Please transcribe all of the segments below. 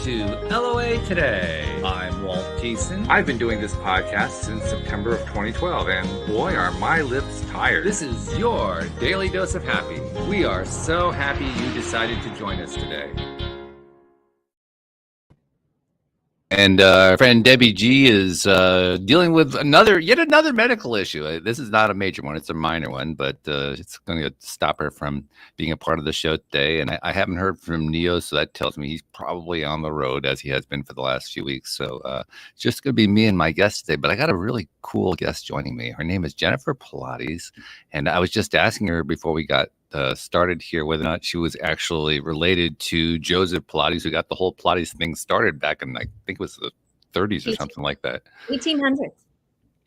to LOA Today. I'm Walt Thiessen. I've been doing this podcast since September of 2012, and boy, are my lips tired. This is your daily dose of happy. We are so happy you decided to join us today. And our friend Debbie G is dealing with yet another medical issue. This is not a major one; it's a minor one, but it's going to stop her from being a part of the show today. And I haven't heard from Neo, so that tells me he's probably on the road, as he has been for the last few weeks. So it's just going to be me and my guest today. But I got a really cool guest joining me. Her name is Jennifer Pilates, and I was just asking her before we got started here whether or not she was actually related to Joseph Pilates, who got the whole Pilates thing started back in, I think it was the 30s or something like that. 1800s.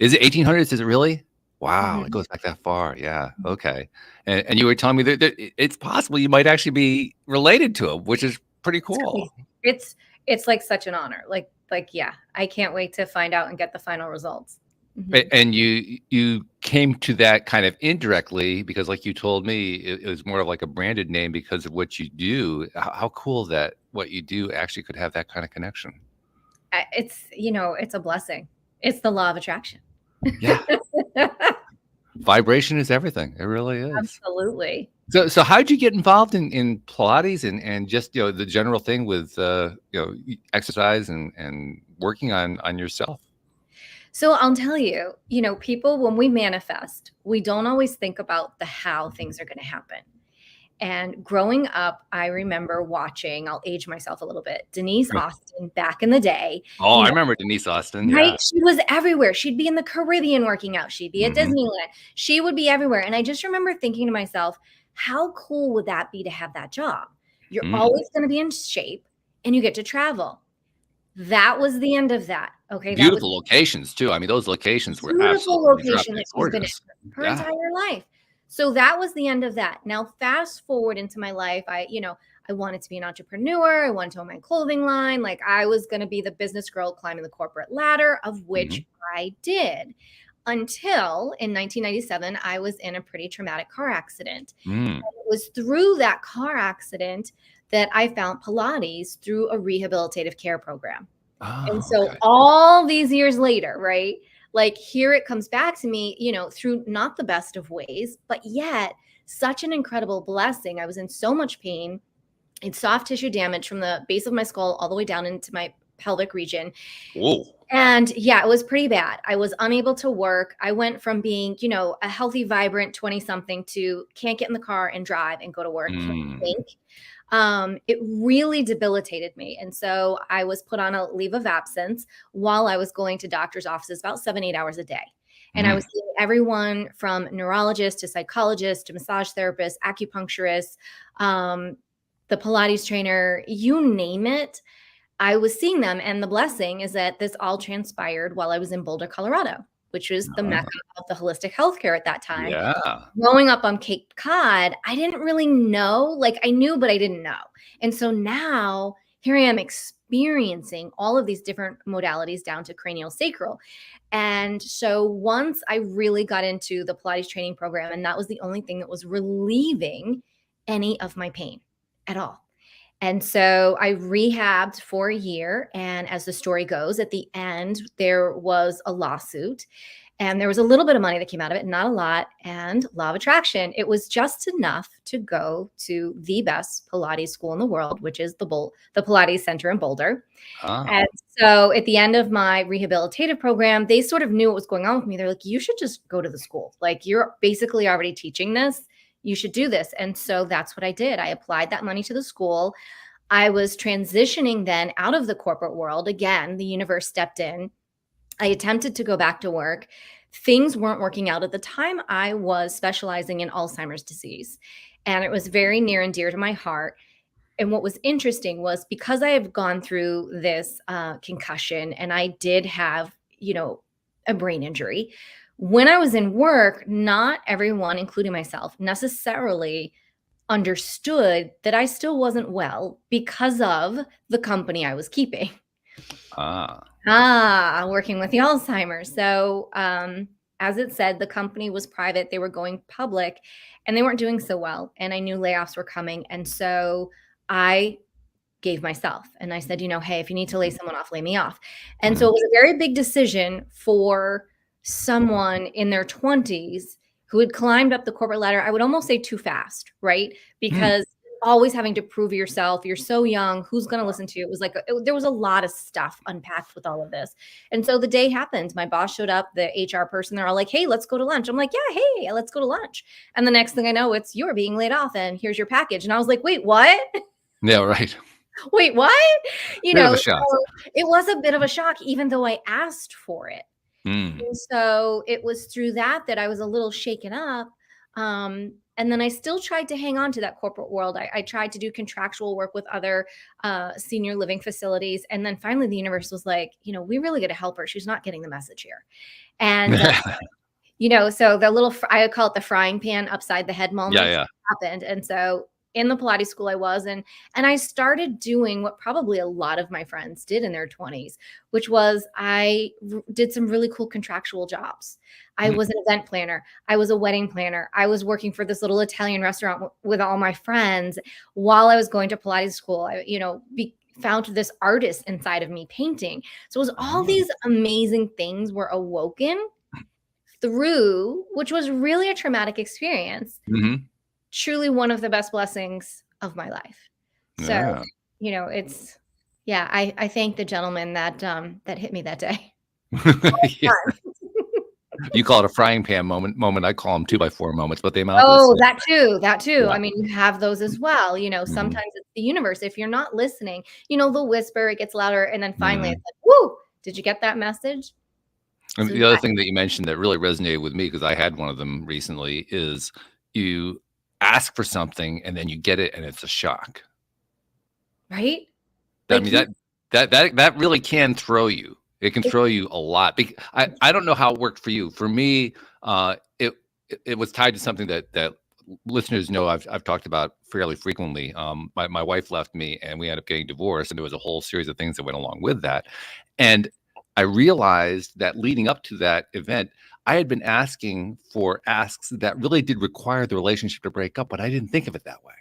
Is it 1800s? Is it really? Wow, Mhm. It goes back that far. Yeah. Okay. And you were telling me that it's possible you might actually be related to him, which is pretty cool. It's like such an honor. Like yeah, I can't wait to find out and get the final results. Mm-hmm. And you came to that kind of indirectly because, like you told me, it was more of like a branded name because of what you do. How cool that what you do actually could have that kind of connection. It's a blessing. It's the law of attraction. Yeah. Vibration is everything. It really is. Absolutely. So how'd you get involved in Pilates and just the general thing with exercise and working on yourself? So I'll tell you, people, when we manifest, we don't always think about the how things are going to happen. And growing up, I remember watching, I'll age myself a little bit, Denise Austin back in the day. Oh, I remember Denise Austin. Right? Yeah. She was everywhere. She'd be in the Caribbean working out. She'd be at Disneyland. She would be everywhere. And I just remember thinking to myself, how cool would that be to have that job? You're always going to be in shape and you get to travel. That was the end of that. Okay. Beautiful locations too. I mean, those locations were beautiful location that she's been in her entire life. So that was the end of that. Now, fast forward into my life. I wanted to be an entrepreneur. I wanted to own my clothing line. Like I was going to be the business girl climbing the corporate ladder, of which I did. Until in 1997, I was in a pretty traumatic car accident. And it was through that car accident that I found Pilates through a rehabilitative care program. And so all these years later, right? Like here it comes back to me, through not the best of ways, but yet such an incredible blessing. I was in so much pain. It's soft tissue damage from the base of my skull all the way down into my pelvic region. Whoa. And yeah, it was pretty bad. I was unable to work. I went from being, a healthy, vibrant 20-something to can't get in the car and drive and go to work. It really debilitated me. And so I was put on a leave of absence while I was going to doctor's offices about 7-8 hours a day. And I was seeing everyone from neurologists to psychologists to massage therapists, acupuncturists, the Pilates trainer, you name it. I was seeing them. And the blessing is that this all transpired while I was in Boulder, Colorado, which was the mecca of the holistic healthcare at that time. Yeah. Growing up on Cape Cod, I didn't really know, like I knew, but I didn't know. And so now here I am experiencing all of these different modalities down to cranial sacral. And so once I really got into the Pilates training program, and that was the only thing that was relieving any of my pain at all. And so I rehabbed for a year. And as the story goes, at the end, there was a lawsuit and there was a little bit of money that came out of it, not a lot. And law of attraction, it was just enough to go to the best Pilates school in the world, which is the Pilates Center in Boulder. And so at the end of my rehabilitative program, they sort of knew what was going on with me. They're like, you should just go to the school. Like you're basically already teaching this. You should do this. And so that's what I did. I applied that money to the school. I was transitioning then out of the corporate world. Again, the universe stepped in. I attempted to go back to work. Things weren't working out. At the time, I was specializing in Alzheimer's disease, and it was very near and dear to my heart. And what was interesting was because I have gone through this concussion and I did have, a brain injury, when I was in work, not everyone, including myself, necessarily understood that I still wasn't well because of the company I was keeping. Working with the Alzheimer's. So as it said, the company was private. They were going public and they weren't doing so well. And I knew layoffs were coming. And so I gave myself. And I said, hey, if you need to lay someone off, lay me off. And so it was a very big decision for someone in their 20s who had climbed up the corporate ladder. I would almost say too fast, right? Because always having to prove yourself. You're so young. Who's going to listen to you? It was like, there was a lot of stuff unpacked with all of this. And so the day happened. My boss showed up, the HR person, they're all like, hey, let's go to lunch. I'm like, yeah, hey, let's go to lunch. And the next thing I know, it's you're being laid off and here's your package. And I was like, wait, what? Yeah, right. Wait, what? Bit of a shock. So it was a bit of a shock, even though I asked for it. Mm. And so it was through that I was a little shaken up. And then I still tried to hang on to that corporate world. I tried to do contractual work with other senior living facilities. And then finally the universe was like, we really got to help her. She's not getting the message here. And, so the little, I call it the frying pan upside the head moment happened. And so in the Pilates school I was, and I started doing what probably a lot of my friends did in their 20s, which was I did some really cool contractual jobs. I was an event planner. I was a wedding planner. I was working for this little Italian restaurant with all my friends while I was going to Pilates school. I, found this artist inside of me painting. So it was all these amazing things were awoken through, which was really a traumatic experience. Mm-hmm. Truly one of the best blessings of my life. So, it's, I thank the gentleman that hit me that day. You call it a frying pan moment. I call them 2x4 moments, but they amount. That too. Yeah. I mean, you have those as well. Sometimes it's the universe. If you're not listening, the whisper, it gets louder. And then finally it's like, whoo, did you get that message? And the other thing that you mentioned that really resonated with me, because I had one of them recently, is you ask for something and then you get it and it's a shock. Right? I mean, that really can throw you. It can throw you a lot. I don't know how it worked for you. For me, it was tied to something that listeners know I've talked about fairly frequently. My wife left me and we ended up getting divorced, and there was a whole series of things that went along with that. And I realized that leading up to that event, I had been asking for asks that really did require the relationship to break up, but I didn't think of it that way.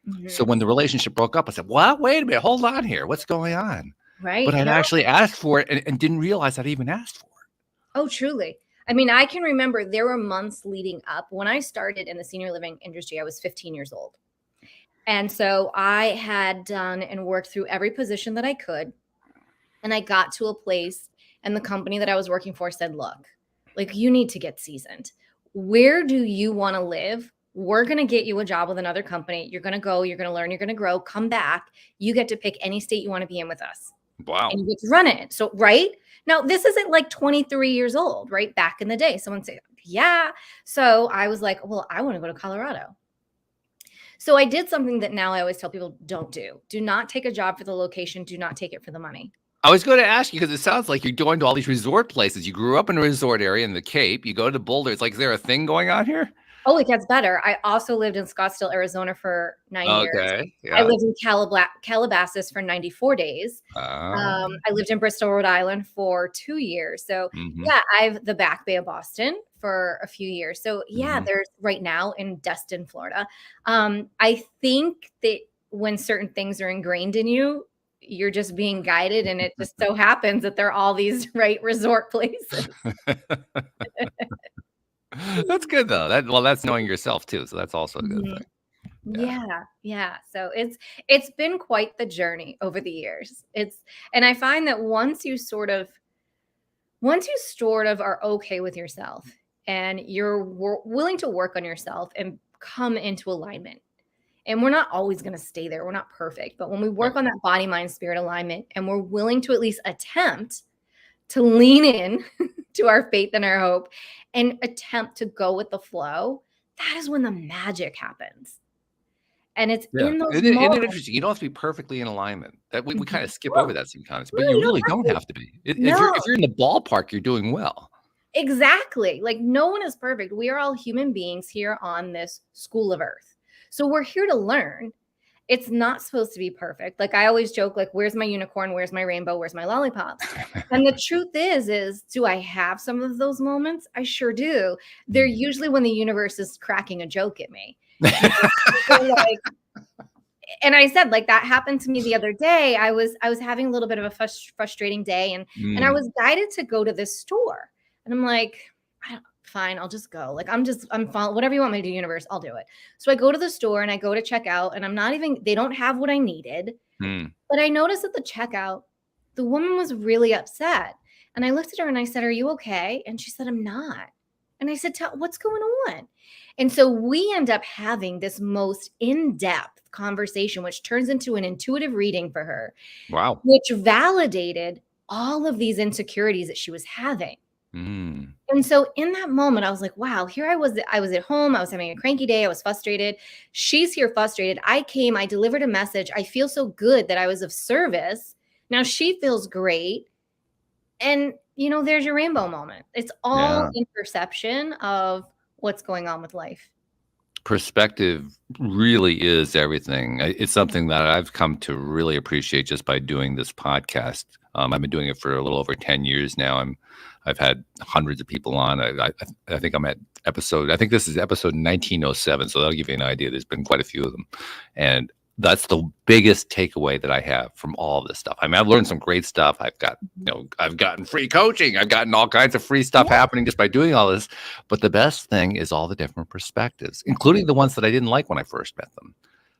Mm-hmm. So when the relationship broke up, I said, well, wait a minute, hold on here. What's going on? Right. But I'd actually asked for it and didn't realize I'd even asked for it. Oh, truly. I mean, I can remember there were months leading up. When I started in the senior living industry, I was 15 years old. And so I had done and worked through every position that I could. And I got to a place and the company that I was working for said, look, like, you need to get seasoned. Where do you want to live? We're going to get you a job with another company. You're going to go, you're going to learn, you're going to grow, come back. You get to pick any state you want to be in with us. Wow. And you get to run it. So, right now, this isn't like 23 years old, right? Back in the day, someone said, yeah. So I was like, well, I want to go to Colorado. So I did something that now I always tell people don't do. Do not take a job for the location. Do not take it for the money. I was going to ask you, because it sounds like you're going to all these resort places. You grew up in a resort area in the Cape. You go to Boulder. It's like, is there a thing going on here? Oh, it gets better. I also lived in Scottsdale, Arizona for 9 years. Yeah. I lived in Calabasas for 94 days. I lived in Bristol, Rhode Island for 2 years. So I've the Back Bay of Boston for a few years. So there's right now in Destin, Florida. I think that when certain things are ingrained in you, you're just being guided, and it just so happens that they're all these resort places. That's good though. That's knowing yourself too. So that's also a good thing. Yeah. So it's been quite the journey over the years. And I find that once you sort of are okay with yourself and you're willing to work on yourself and come into alignment. And we're not always going to stay there. We're not perfect. But when we work on that body, mind, spirit alignment, and we're willing to at least attempt to lean in to our faith and our hope and attempt to go with the flow, that is when the magic happens. And it's in those moments. Isn't it interesting? You don't have to be perfectly in alignment. That we kind of skip over that sometimes, but you really don't have to be. If you're in the ballpark, you're doing well. Exactly. Like, no one is perfect. We are all human beings here on this school of earth. So we're here to learn. It's not supposed to be perfect. Like, I always joke, like, where's my unicorn? Where's my rainbow? Where's my lollipop? And the truth is, do I have some of those moments? I sure do. They're usually when the universe is cracking a joke at me. Like, and I said, like, that happened to me the other day. I was having a little bit of a frustrating day, and I Mm. was guided to go to this store, and I'm like, fine, I'll just go. Like, I'm fine. Whatever you want me to do, universe, I'll do it. So I go to the store and I go to check out, and I'm not even. They don't have what I needed, Mm. but I noticed at the checkout, the woman was really upset, and I looked at her and I said, "Are you okay?" And she said, "I'm not." And I said, "What's going on?" And so we end up having this most in-depth conversation, which turns into an intuitive reading for her, Wow. which validated all of these insecurities that she was having. Mm. And so in that moment, I was like, wow, here I was at home. I was having a cranky day. I was frustrated. She's here frustrated. I came, I delivered a message. I feel so good that I was of service. Now she feels great. And, there's your rainbow moment. It's all Yeah. in perception of what's going on with life. Perspective really is everything. It's something that I've come to really appreciate just by doing this podcast. I've been doing it for a little over 10 years now. I've had hundreds of people on. I think I'm at episode. I think this is episode 1907. So that'll give you an idea. There's been quite a few of them, and that's the biggest takeaway that I have from all of this stuff. I mean, I've learned some great stuff. I've gotten free coaching. I've gotten all kinds of free stuff happening just by doing all this. But the best thing is all the different perspectives, including the ones that I didn't like when I first met them.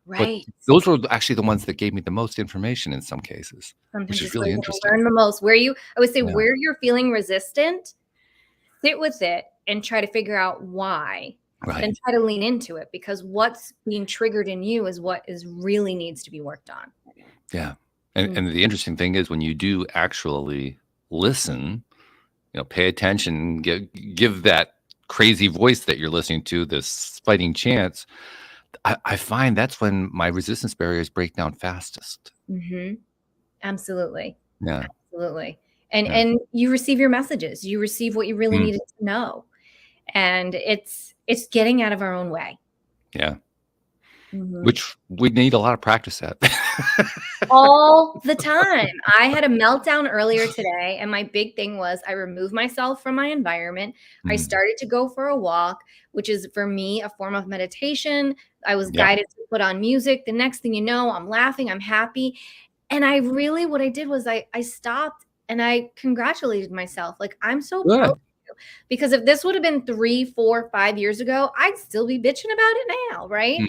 But Right. those were actually the ones that gave me the most information in some cases, which Sometimes is it's where really you're going to interesting. learn the most. I would say, Yeah. where you're feeling resistant, sit with it and try to figure out why. Right. Then try to lean into it, because what's being triggered in you is what really needs to be worked on. Yeah. And the interesting thing is when you do actually listen, pay attention, give that crazy voice that you're listening to, this fighting chance, I find that's when my resistance barriers break down fastest. Absolutely. Yeah. Absolutely. Yeah. And you receive your messages. You receive what you really needed to know. And it's getting out of our own way. Yeah. Which we need a lot of practice at. All the time. I had a meltdown earlier today, and my big thing was I removed myself from my environment. I started to go for a walk, which is for me a form of meditation. I was guided to put on music. The next thing you know, I'm laughing, I'm happy. And what I did was I stopped and I congratulated myself. Like, I'm so proud of you. Because if this would have been 3, 4, 5 years ago, I'd still be bitching about it now, right?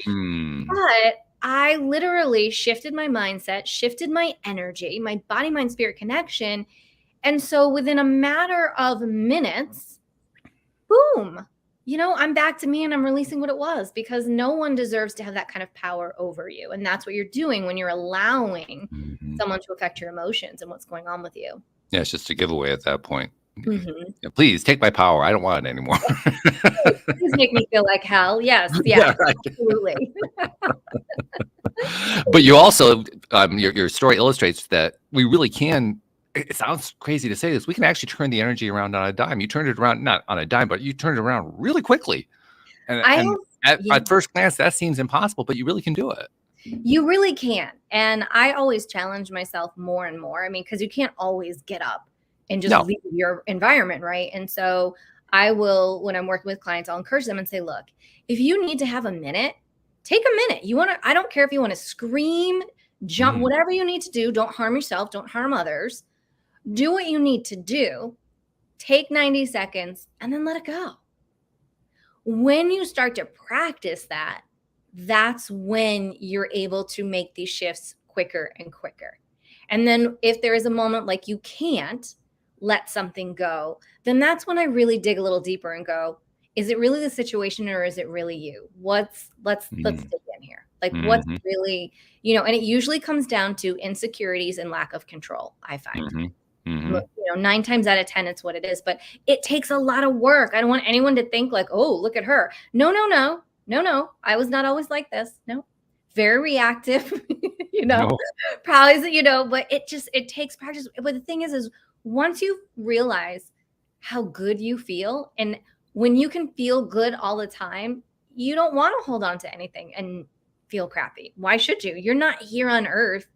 But I literally shifted my mindset, shifted my energy, my body, mind, spirit connection. And so within a matter of minutes, boom, I'm back to me and I'm releasing what it was, because no one deserves to have that kind of power over you. And that's what you're doing when you're allowing someone to affect your emotions and what's going on with you. Yeah, it's just a giveaway at that point. Yeah, please take my power. I don't want it anymore. Please make me feel like hell. Yes. Yeah, right. Absolutely. But you also, your story illustrates that we really can. It sounds crazy to say this. We can actually turn the energy around on a dime. You turned it around, not on a dime, but you turned it around really quickly. And at first glance, that seems impossible, but you really can do it. You really can. And I always challenge myself more and more. I mean, because you can't always get up and just leave your environment, right? And so I will, when I'm working with clients, I'll encourage them and say, look, if you need to have a minute, take a minute. I don't care if you want to scream, jump, whatever you need to do. Don't harm yourself. Don't harm others. Do what you need to do. Take 90 seconds and then let it go. When you start to practice that, that's when you're able to make these shifts quicker and quicker. And then if there is a moment like you can't let something go, then that's when I really dig a little deeper and go, is it really the situation or is it really you? Let's dig in here. Like what's really, and it usually comes down to insecurities and lack of control, I find. 9 times out of 10, it's what it is, but it takes a lot of work. I don't want anyone to think like, oh, look at her. No. I was not always like this. No, very reactive, probably, but it takes practice. But the thing is once you realize how good you feel, and when you can feel good all the time, you don't want to hold on to anything and feel crappy. Why should you? You're not here on earth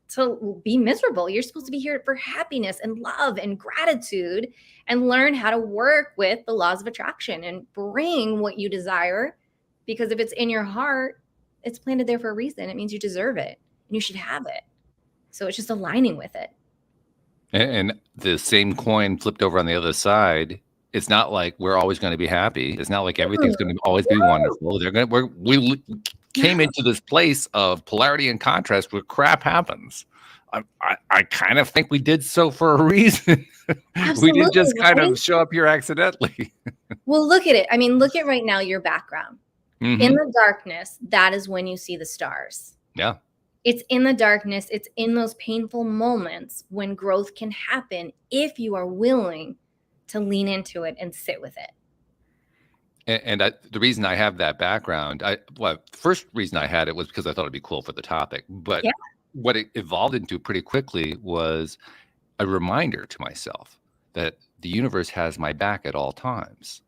to be miserable. You're supposed to be here for happiness and love and gratitude, and learn how to work with the laws of attraction and bring what you desire. Because if it's in your heart, it's planted there for a reason. It means you deserve it and you should have it. So it's just aligning with it. And the same coin flipped over on the other side. It's not like we're always going to be happy. It's not like everything's going to always be wonderful. We came into this place of polarity and contrast where crap happens. I kind of think we did so for a reason. We didn't just kind of show up here accidentally. Well, look at it. I mean, look at right now your background. In the darkness, that is when you see the stars. Yeah. It's in the darkness. It's in those painful moments when growth can happen if you are willing to lean into it and sit with it. And the reason I have that background, first reason I had it was because I thought it'd be cool for the topic. But what it evolved into pretty quickly was a reminder to myself that the universe has my back at all times.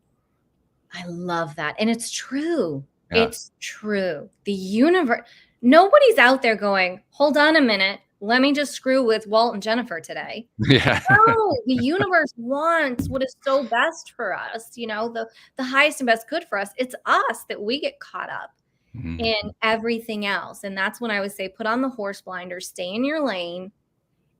I love that. And it's true. Yeah. It's true. The universe, nobody's out there going, hold on a minute. Let me just screw with Walt and Jennifer today. Yeah. No, the universe wants what is so best for us, the highest and best good for us. It's us that we get caught up in everything else. And that's when I would say, put on the horse blinders, stay in your lane,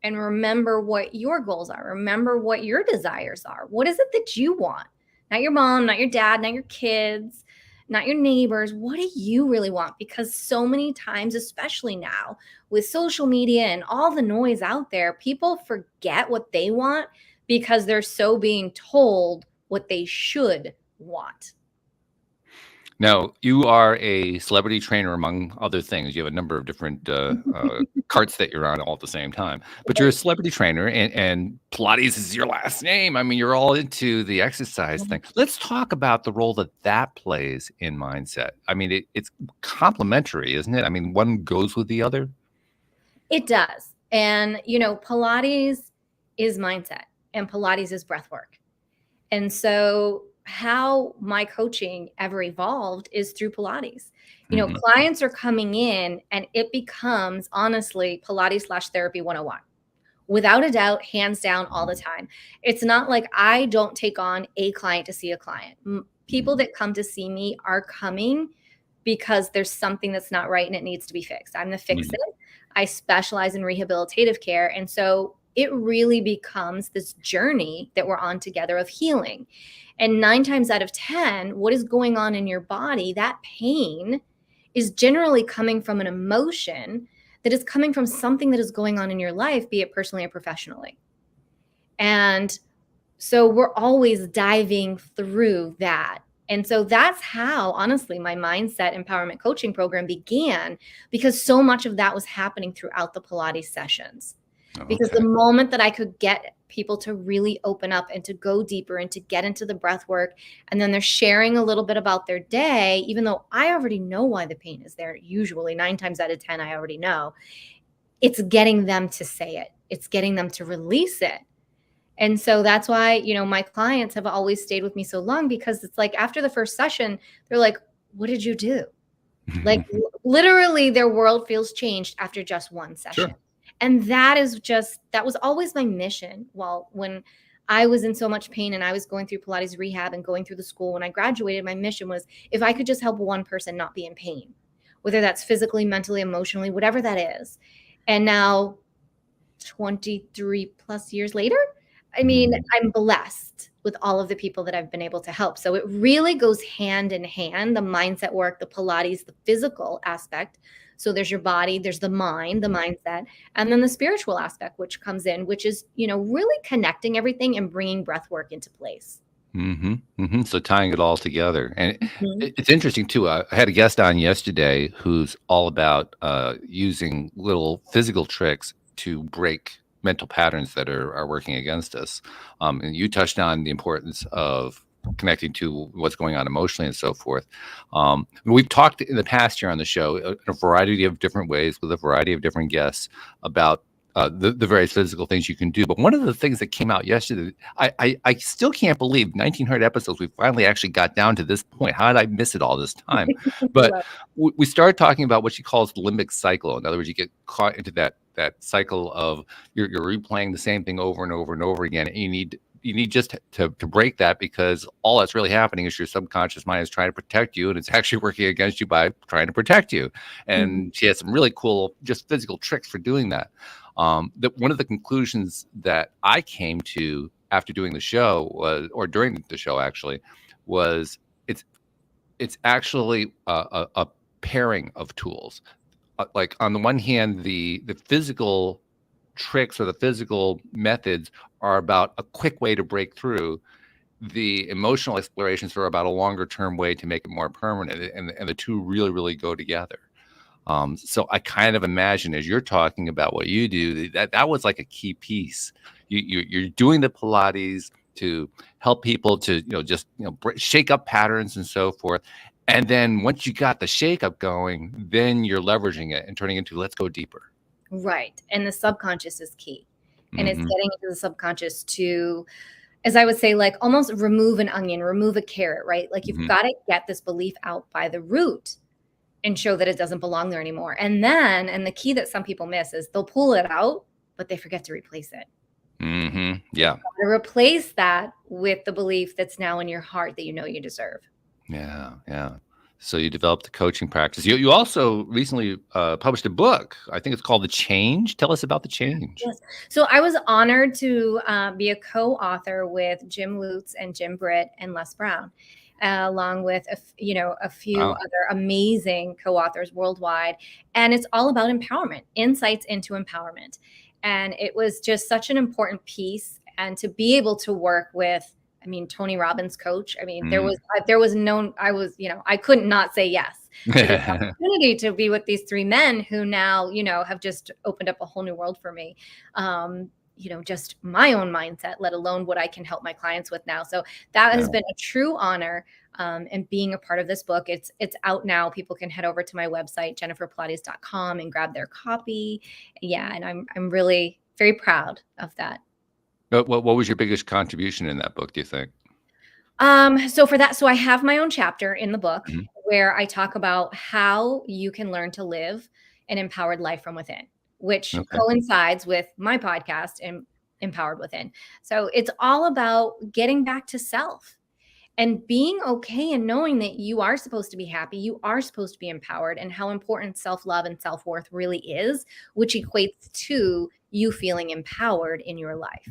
and remember what your goals are. Remember what your desires are. What is it that you want? Not your mom, not your dad, not your kids, not your neighbors. What do you really want? Because so many times, especially now with social media and all the noise out there, people forget what they want because they're so being told what they should want. Now, you are a celebrity trainer, among other things. You have a number of different carts that you're on all at the same time. But you're a celebrity trainer, and Pilates is your last name. I mean, you're all into the exercise thing. Let's talk about the role that plays in mindset. I mean, it's complementary, isn't it? I mean, one goes with the other. It does. And, Pilates is mindset and Pilates is breath work. And so how my coaching ever evolved is through Pilates. Clients are coming in and it becomes honestly Pilates/therapy 101. Without a doubt, hands down, all the time. It's not like I don't take on a client to see a client. People that come to see me are coming because there's something that's not right and it needs to be fixed. I'm the fix-it. I specialize in rehabilitative care. And so it really becomes this journey that we're on together of healing. And 9 times out of 10, what is going on in your body, that pain is generally coming from an emotion that is coming from something that is going on in your life, be it personally or professionally. And so we're always diving through that. And so that's how, honestly, my mindset empowerment coaching program began, because so much of that was happening throughout the Pilates sessions. Because the moment that I could get people to really open up and to go deeper and to get into the breath work, and then they're sharing a little bit about their day, even though I already know why the pain is there, usually 9 times out of 10, I already know. It's getting them to say it. It's getting them to release it. And so that's why, my clients have always stayed with me so long, because it's like after the first session, they're like, what did you do? Like literally their world feels changed after just one session. Sure. And that was always my mission. Well, when I was in so much pain and I was going through Pilates rehab and going through the school, when I graduated, my mission was if I could just help one person not be in pain, whether that's physically, mentally, emotionally, whatever that is. And now 23 plus years later, I mean, I'm blessed with all of the people that I've been able to help. So it really goes hand in hand, the mindset work, the Pilates, the physical aspect. So there's your body, there's the mind, the mindset, and then the spiritual aspect, which comes in, which is, really connecting everything and bringing breath work into place. So tying it all together. And it's interesting too. I had a guest on yesterday who's all about using little physical tricks to break mental patterns that are working against us. And you touched on the importance of connecting to what's going on emotionally and so forth. We've talked in the past here on the show in a variety of different ways with a variety of different guests about the various physical things you can do. But one of the things that came out yesterday, I still can't believe 1,900 episodes, we finally actually got down to this point. How did I miss it all this time? But we started talking about what she calls the limbic cycle. In other words, you get caught into that cycle of you're replaying the same thing over and over and over again. And you need you need just to break that, because all that's really happening is your subconscious mind is trying to protect you, and it's actually working against you by trying to protect you. And she has some really cool, just physical tricks for doing that. One of the conclusions that I came to after doing the show was, or during the show actually, was it's actually a pairing of tools. Like on the one hand, the physical tricks or the physical methods are about a quick way to break through. The emotional explorations are about a longer term way to make it more permanent, and the two really, really go together. So I kind of imagine, as you're talking about what you do, that was like a key piece. You're doing the Pilates to help people to, just, shake up patterns and so forth. And then once you got the shake up going, then you're leveraging it and turning into, let's go deeper. Right. And the subconscious is key. And it's Mhm. getting into the subconscious to, as I would say, like almost remove an onion, remove a carrot, right? Like you've Mhm. got to get this belief out by the root and show that it doesn't belong there anymore. And then, and the key that some people miss is they'll pull it out, but they forget to replace it. Mhm. Yeah. To replace that with the belief that's now in your heart that you know you deserve. Yeah. Yeah. So you developed a coaching practice. You also recently published a book. I think it's called The Change. Tell us about The Change. Yes. So I was honored to be a co-author with Jim Lutz and Jim Britt and Les Brown, along with a few Wow. other amazing co-authors worldwide. And it's all about empowerment, insights into empowerment. And it was just such an important piece. And to be able to work with, I mean, Tony Robbins' coach. I mean, there was no, I couldn't not say yes to this opportunity to be with these three men who now, have just opened up a whole new world for me. Just my own mindset, let alone what I can help my clients with now. So that has been a true honor. And being a part of this book, it's out now. People can head over to my website, jenniferpilates.com, and grab their copy. Yeah. And I'm really very proud of that. What was your biggest contribution in that book, do you think? So I have my own chapter in the book Mhm. where I talk about how you can learn to live an empowered life from within, which Okay. coincides with my podcast and Empowered Within. So it's all about getting back to self and being okay and knowing that you are supposed to be happy, you are supposed to be empowered, and how important self-love and self-worth really is, which equates to you feeling empowered in your life.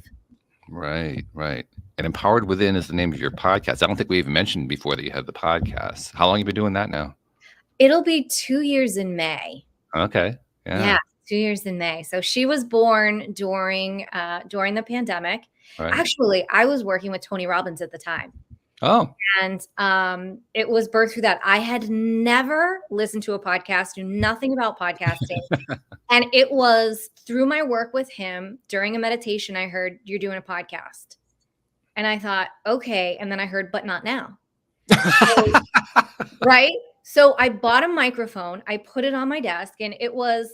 Right, right. And Empowered Within is the name of your podcast. I don't think we even mentioned before that you had the podcast. How long have you been doing that now? It'll be 2 years in May. Okay. Yeah. Yeah, 2 years in May. So she was born during the pandemic. Right. Actually, I was working with Tony Robbins at the time. Oh. And it was birthed through that. I had never listened to a podcast, knew nothing about podcasting. And it was through my work with him during a meditation, I heard, "You're doing a podcast." And I thought, okay. And then I heard, "But not now." So, right? So I bought a microphone, I put it on my desk, and it was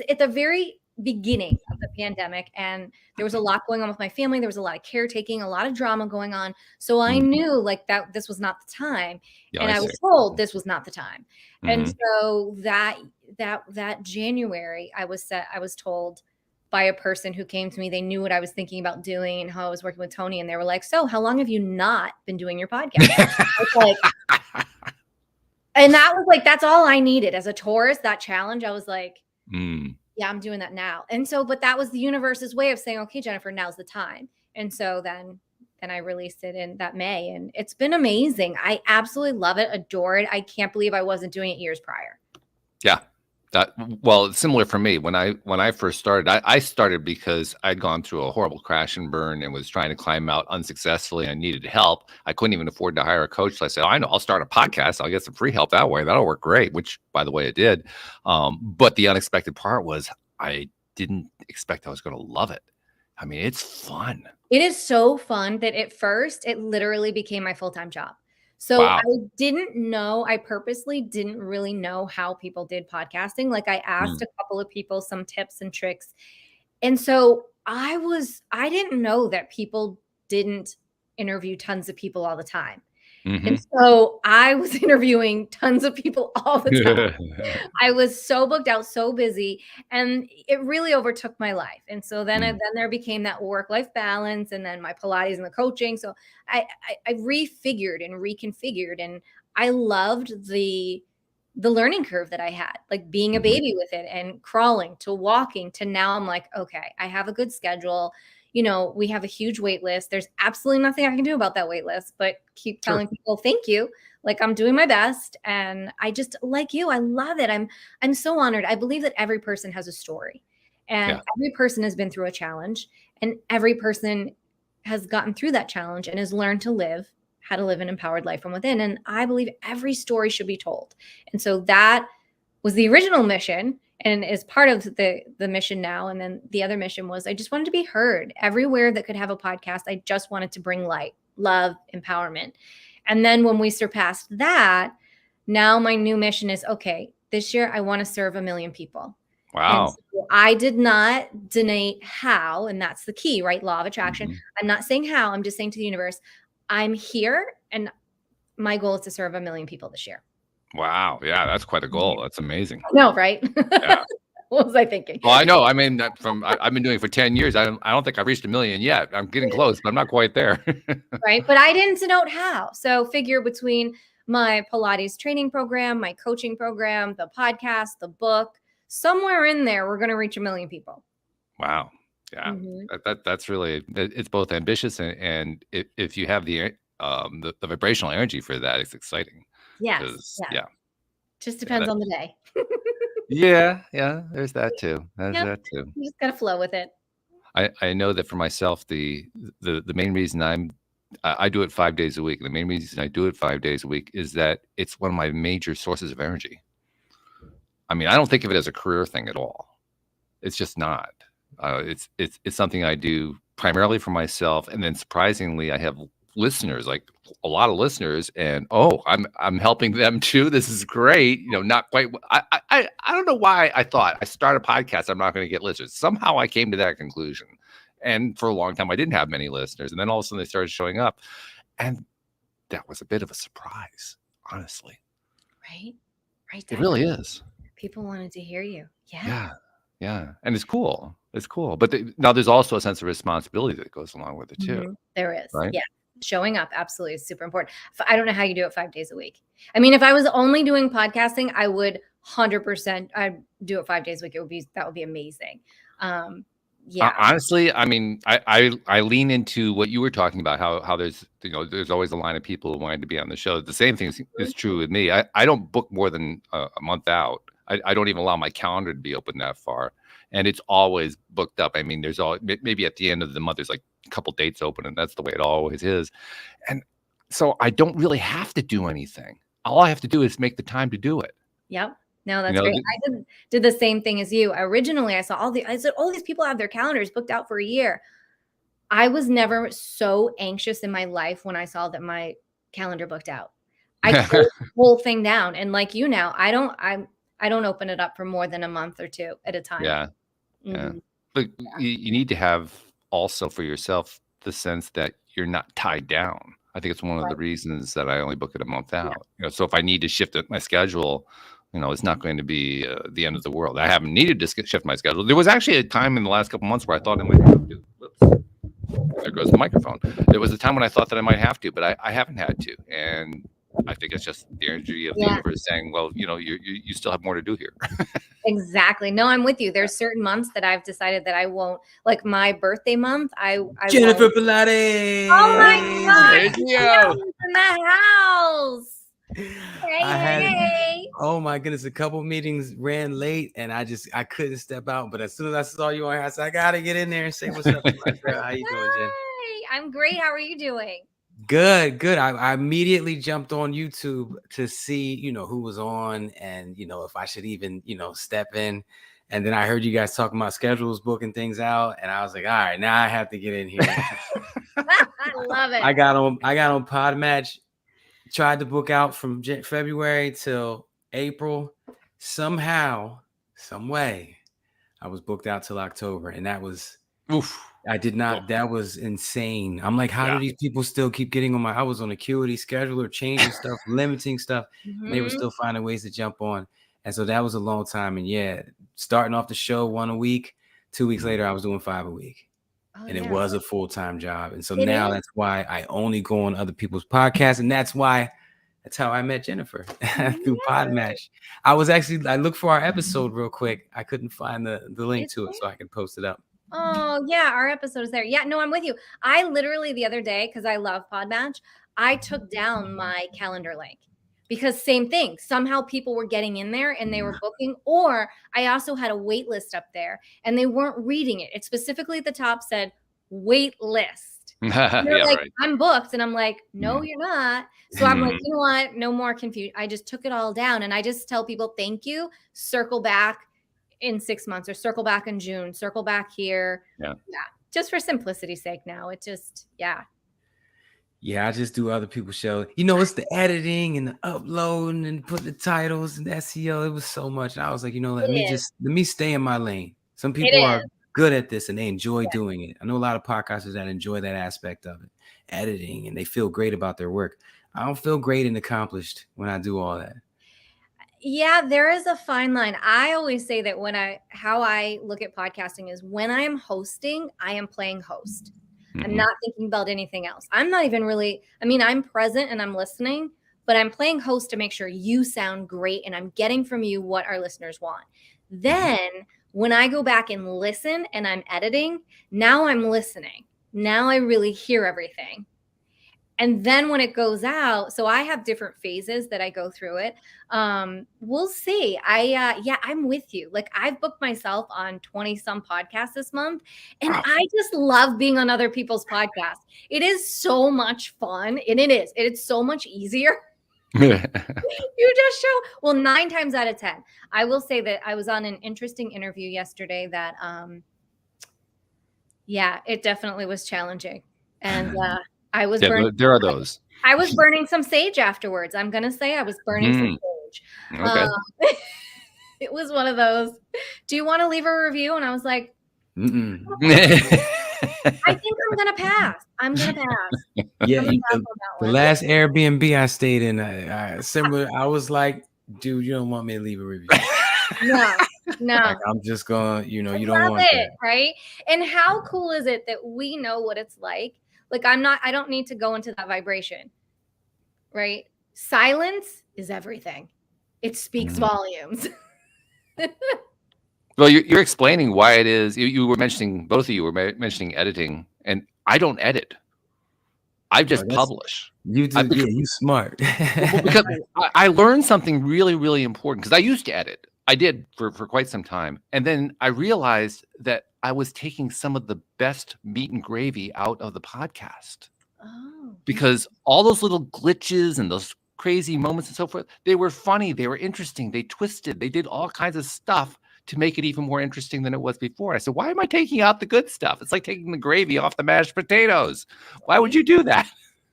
at the very beginning of the pandemic, and there was a lot going on with my family. There was a lot of caretaking, a lot of drama going on. So I Mhm. knew like that this was not the time. Yeah, And I I see. was told this was not the time. And Mhm. so that January, I was told by a person who came to me. They knew what I was thinking about doing and how I was working with Tony. And they were like, "So how long have you not been doing your podcast?" I was like, and that was like, that's all I needed as a Taurus, that challenge. I was like, Mm. yeah, I'm doing that now. And so, but that was the universe's way of saying, okay, Jennifer, now's the time. And so then I released it in that May, and it's been amazing. I absolutely love it, adore it. I can't believe I wasn't doing it years prior. Yeah. Well, it's similar for me. When I first started, I started because I'd gone through a horrible crash and burn and was trying to climb out unsuccessfully and needed help. I couldn't even afford to hire a coach. So I said, I know, I'll start a podcast. I'll get some free help that way. That'll work great, which by the way, it did. But the unexpected part was I didn't expect I was going to love it. I mean, it's fun. It is so fun that at first it literally became my full-time job. So Wow. I purposely didn't really know how people did podcasting. Like I asked a couple of people some tips and tricks. And so I didn't know that people didn't interview tons of people all the time. Mhm. And so I was interviewing tons of people all the time. I was so booked out, so busy, and it really overtook my life. And so then Mm. there became that work-life balance, and then my Pilates and the coaching. So I refigured and reconfigured, and I loved the learning curve that I had, like being a Mhm. baby with it and crawling to walking to now I'm like, okay, I have a good schedule. We have a huge wait list. There's absolutely nothing I can do about that wait list, but keep Sure. telling people thank you. Like I'm doing my best. And I just like you, I love it. I'm so honored. I believe that every person has a story and Yeah. every person has been through a challenge and every person has gotten through that challenge and has learned to live how to live an empowered life from within. And I believe every story should be told. And so that was the original mission and is part of the mission now. And then the other mission was I just wanted to be heard everywhere that could have a podcast. I just wanted to bring light, love, empowerment. And then when we surpassed that, now my new mission is okay, this year I want to serve 1 million people. And Wow. so I did not denote how, and that's the key, right? Law of attraction. Mhm. I'm not saying how, I'm just saying to the universe, I'm here and my goal is to serve 1 million people this year. Wow. Yeah, that's quite a goal. That's amazing. No, right? Yeah. What was I thinking? Well, I know. I mean, I've been doing it for 10 years. I don't think I've reached 1 million yet. I'm getting close, but I'm not quite there. Right? But I didn't denote how. So figure between my Pilates training program, my coaching program, the podcast, the book, somewhere in there, we're going to reach 1 million people. Wow. Yeah. Mhm. That's really it's both ambitious and if you have the vibrational energy for that, it's exciting. Yes. Because Yeah. yeah. Just Yeah, depends on the day. yeah, there's that too. There's Yep. that too. You just got to flow with it. I know that for myself, the main reason I do it 5 days a week. The main reason I do it 5 days a week is that it's one of my major sources of energy. I mean, I don't think of it as a career thing at all. It's just not. It's something I do primarily for myself, and then surprisingly, I have listeners, like a lot of listeners, and I'm helping them too. This is great. Not quite. I don't know why I thought I start a podcast. I'm not going to get listeners. Somehow I came to that conclusion, and for a long time I didn't have many listeners, and then all of a sudden they started showing up, and that was a bit of a surprise, honestly. Right? Right. It really is. People wanted to hear you. Yeah. Yeah. Yeah, and it's cool. It's cool, but now there's also a sense of responsibility that goes along with it too, There is. right? Yeah. Showing up absolutely is super important. I don't know how you do it 5 days a week. I mean, if I was only doing podcasting, I would 100%. I'd do it 5 days a week. That would be amazing. Yeah. Honestly, I mean, I lean into what you were talking about, how there's always a line of people who wanted to be on the show. The same thing is true with me. I don't book more than a month out. I don't even allow my calendar to be open that far, and it's always booked up. I mean, there's maybe at the end of the month there's like a couple dates open, and that's the way it always is. And so I don't really have to do anything. All I have to do is make the time to do it. Yep. No, You that's know, great. I did the same thing as you. Originally, I said all these people have their calendars booked out for a year. I was never so anxious in my life when I saw that my calendar booked out. I closed the whole thing down. And like you now, I don't open it up for more than a month or two at a time. yeah. Yeah. Mhm. But you need to have also for yourself the sense that you're not tied down. I think it's one of the Right. reasons that I only book it a month Yeah. out. So if I need to shift my schedule, it's not going to be the end of the world. I haven't needed to shift my schedule. There was actually a time in the last couple months where I thought I might have to. Whoops. There goes the microphone. There was a time when I thought that I might have to, but I haven't had to. And I think it's just the energy of the Yeah. universe saying, well, you still have more to do here. Exactly. No, I'm with you. There's certain months that I've decided that I won't, like my birthday month. I Jennifer won't. Pilates. Oh my God. There you Danielle's go. in the house. Hey, I had, hey. oh my goodness, a couple meetings ran late and I couldn't step out. But as soon as I saw you on here, I said, I gotta get in there and say what's up to my girl. How you doing, Jen? Hi, I'm great. How are you doing? Good. I immediately jumped on YouTube to see, who was on and, if I should even, step in. And then I heard you guys talking about schedules, booking things out. And I was like, all right, now I have to get in here. I love it. I got on Podmatch, tried to book out from February till April. Somehow, some way, I was booked out till October. And that was, Oof. I did not. That was insane. I'm like, how do these people still keep getting on my? I was on acuity scheduler, changing stuff, limiting stuff, and they were still finding ways to jump on. And so that was a long time. And yeah, starting off the show 1 a week, 2 weeks later, I was doing 5 a week. Oh, And it yeah. was a full-time job. And so It now is. that's why I only go on other people's podcasts. And that's how I met Jennifer through Podmatch. I looked for our episode real quick. I couldn't find the link to it so I could post it up. Oh, yeah, our episode is there. Yeah, no, I'm with you. I literally the other day, because I love Podmatch, I took down my calendar link because same thing. Somehow people were getting in there and they were booking, or I also had a wait list up there and they weren't reading it. It specifically at the top said wait list. They're like, I'm booked. And I'm like, no, you're not. So I'm like, you know what? No more confusion. I just took it all down and I just tell people, thank you. Circle back in 6 months or circle back in June, circle back here. Yeah. Just for simplicity's sake now. It just, Yeah, I just do other people's shows. It's the editing and the uploading and put the titles and SEO. It was so much. And I was like, let me stay in my lane. Some people are good at this and they enjoy doing it. I know a lot of podcasters that enjoy that aspect of it, editing, and they feel great about their work. I don't feel great and accomplished when I do all that. Yeah, there is a fine line. I always say that how I look at podcasting is when I am hosting, I am playing host. I'm not thinking about anything else. I'm not even really, I'm present and I'm listening, but I'm playing host to make sure you sound great and I'm getting from you what our listeners want. Then when I go back and listen and I'm editing, now I'm listening. Now I really hear everything. And then when it goes out, so I have different phases that I go through it. We'll see. I'm with you. Like I've booked myself on 20 some podcasts this month and I just love being on other people's podcasts. It is so much fun and it's so much easier. You just show, well, 9 times out of 10, I will say that I was on an interesting interview yesterday that, it definitely was challenging. And, I was burning. There are those. I was burning some sage afterwards. I'm gonna say I was burning some sage. Okay. It was one of those. Do you want to leave a review? And I was like, I think I'm gonna pass. Yeah, the last Airbnb I stayed in, I was like, dude, you don't want me to leave a review. No. Like, I'm just going, you don't want it, right? And how cool is it that we know what it's like? Like I don't need to go into that vibration, right? Silence is everything. It speaks volumes. Well, you're explaining why it is. You were mentioning, both of you were mentioning editing, and I don't edit. I just publish. You do, you smart. Because I learned something really, really important because I used to edit. I did for quite some time. And then I realized that I was taking some of the best meat and gravy out of the podcast. Because all those little glitches and those crazy moments and so forth, they were funny. They were interesting. They twisted. They did all kinds of stuff to make it even more interesting than it was before. I said, why am I taking out the good stuff? It's like taking the gravy off the mashed potatoes. Why would you do that?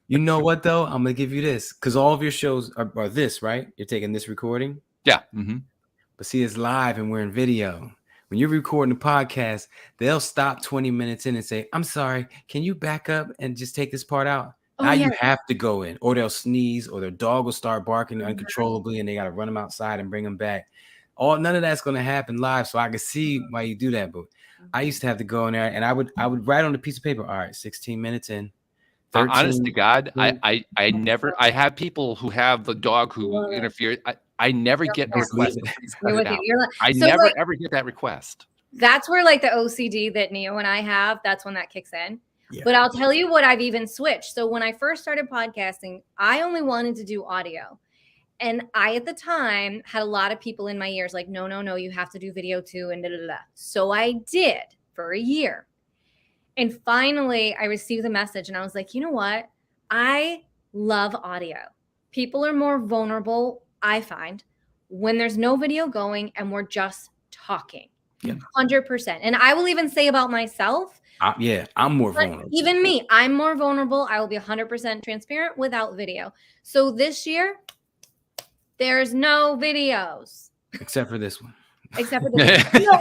You know what, though? I'm going to give you this. Because all of your shows are this, right? You're taking this recording? Yeah. But see, it's live and we're in video. When you're recording a podcast, they'll stop 20 minutes in and say, I'm sorry, can you back up and just take this part out? Now you have to go in, or they'll sneeze, or their dog will start barking uncontrollably and they got to run them outside and bring them back. None of that's going to happen live. So I can see why you do that. But I used to have to go in there and I would write on a piece of paper. All right, 16 minutes in. Honest to God, I have people who have the dog who interfere. I never get a request. I never ever get that request. That's where like the OCD that Neo and I have, that's when that kicks in. Yeah. But I'll tell you what, I've even switched. So when I first started podcasting, I only wanted to do audio. And I, at the time, had a lot of people in my ears like, no, you have to do video too. And So I did for a year. And finally, I received the message and I was like, you know what? I love audio. People are more vulnerable, I find, when there's no video going and we're just talking. 100%. And I will even say about myself. I'm more vulnerable. Even me, I'm more vulnerable. I will be 100% transparent without video. So this year, there's no videos. Except for this one. except for the no,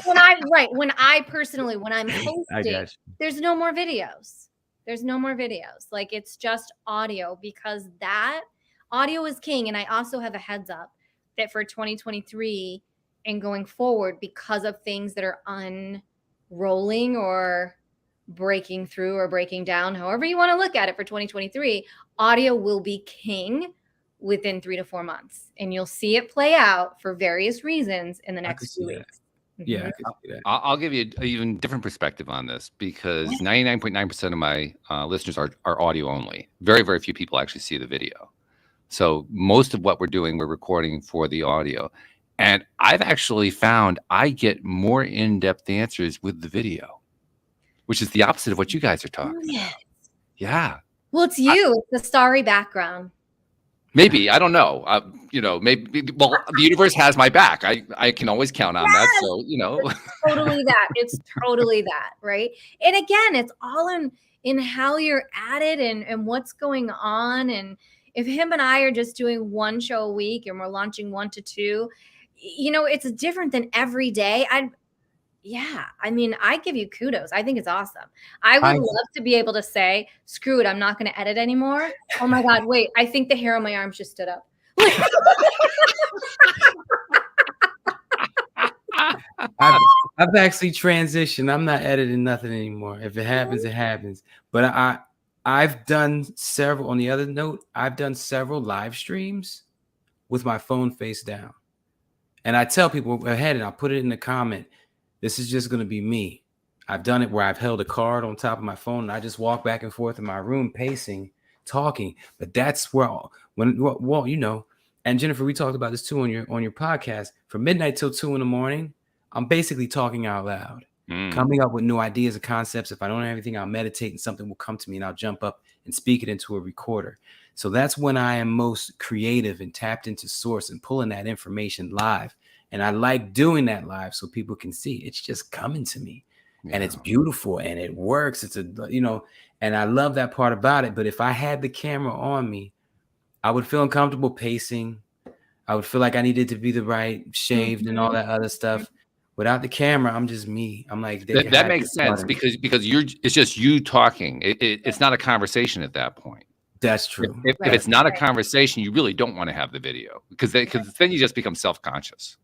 when I personally, when I'm I hosting, got you. there's no more videos. There's no more videos. Like it's just audio because that audio is king. And I also have a heads up that for 2023 and going forward, because of things that are unrolling or breaking through or breaking down, however you want to look at it for 2023, audio will be king within 3 to 4 months. And you'll see it play out for various reasons in the I could next see few that. weeks. Yeah, I Mhm. could see that. I'll give you an even different perspective on this because 99.9% of my listeners are audio only. Very, very few people actually see the video. So most of what we're doing, we're recording for the audio. And I've actually found I get more in-depth answers with the video, which is the opposite of what you guys are talking about. Yeah. Well, it's you. It's the starry background. Maybe. I don't know. Maybe. Well, the universe has my back. I can always count on that. So, Totally that. It's totally that, right? And again, it's all in how you're at it and what's going on. And if him and I are just doing one show a week and we're launching 1 to 2, it's different than every day. I mean, I give you kudos. I think it's awesome. I would love to be able to say, screw it, I'm not going to edit anymore. Oh my God, wait, I think the hair on my arms just stood up. I've actually transitioned. I'm not editing nothing anymore. If it happens, it happens. But I've done several. On the other note, I've done several live streams with my phone face down, and I tell people ahead, and I'll put it in the comment. This is just going to be me. I've done it where I've held a card on top of my phone, and I just walk back and forth in my room, pacing, talking. But that's where and Jennifer, we talked about this too on your podcast. From midnight till 2 in the morning, I'm basically talking out loud, coming up with new ideas and concepts. If I don't have anything, I'll meditate and something will come to me and I'll jump up and speak it into a recorder. So that's when I am most creative and tapped into source and pulling that information live. And I like doing that live so people can see it's just coming to me and it's beautiful and it works. It's and I love that part about it. But if I had the camera on me, I would feel uncomfortable pacing. I would feel like I needed to be the right shaved and all that other stuff. Without the camera, I'm just me. I'm like that makes sense because it's just you talking. It's not a conversation at that point. That's true. If it's not a conversation, you really don't want to have the video because then you just become self-conscious.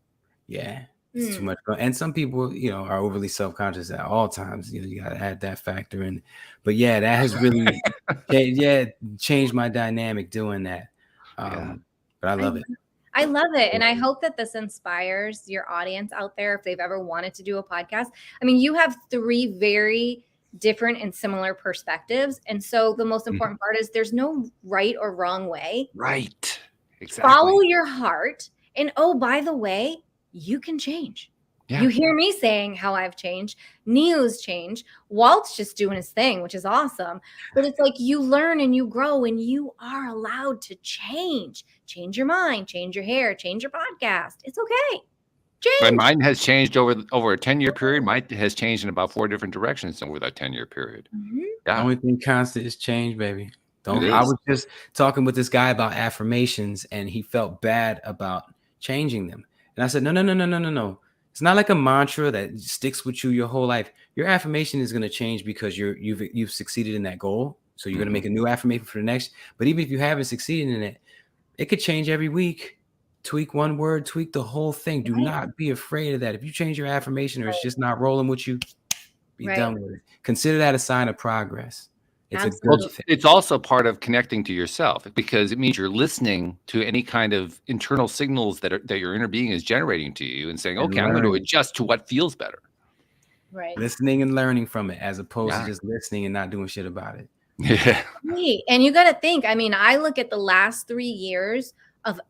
Yeah, it's too much. And some people, are overly self-conscious at all times. You got to add that factor in. But yeah, that has really changed my dynamic doing that. But I love it. I love it. And I hope that this inspires your audience out there if they've ever wanted to do a podcast. I mean, you have 3 very different and similar perspectives. And so the most important part is there's no right or wrong way. Right. Exactly. Follow your heart. And oh, by the way, you can change. Yeah. You hear me saying how I've changed. Neo's changed. Walt's just doing his thing, which is awesome. But it's like you learn and you grow and you are allowed to change. Change your mind, change your hair, change your podcast. It's okay. Change. Mine has changed over a 10-year period. Mine has changed in about 4 different directions over that 10-year period. Mm-hmm. Yeah. The only thing constant is change, baby. I was just talking with this guy about affirmations and he felt bad about changing them. And I said, no. It's not like a mantra that sticks with you your whole life. Your affirmation is going to change because you've succeeded in that goal. So you're going to make a new affirmation for the next. But even if you haven't succeeded in it, it could change every week. Tweak one word, tweak the whole thing. Do not be afraid of that. If you change your affirmation or it's just not rolling with you, be done with it. Consider that a sign of progress. It's a good thing. It's also part of connecting to yourself because it means you're listening to any kind of internal signals that your inner being is generating to you and saying, okay, I'm going to adjust to what feels better. Right. Listening and learning from it as opposed to just listening and not doing shit about it. Yeah. Right. And you got to think, I mean, I look at the last 3 years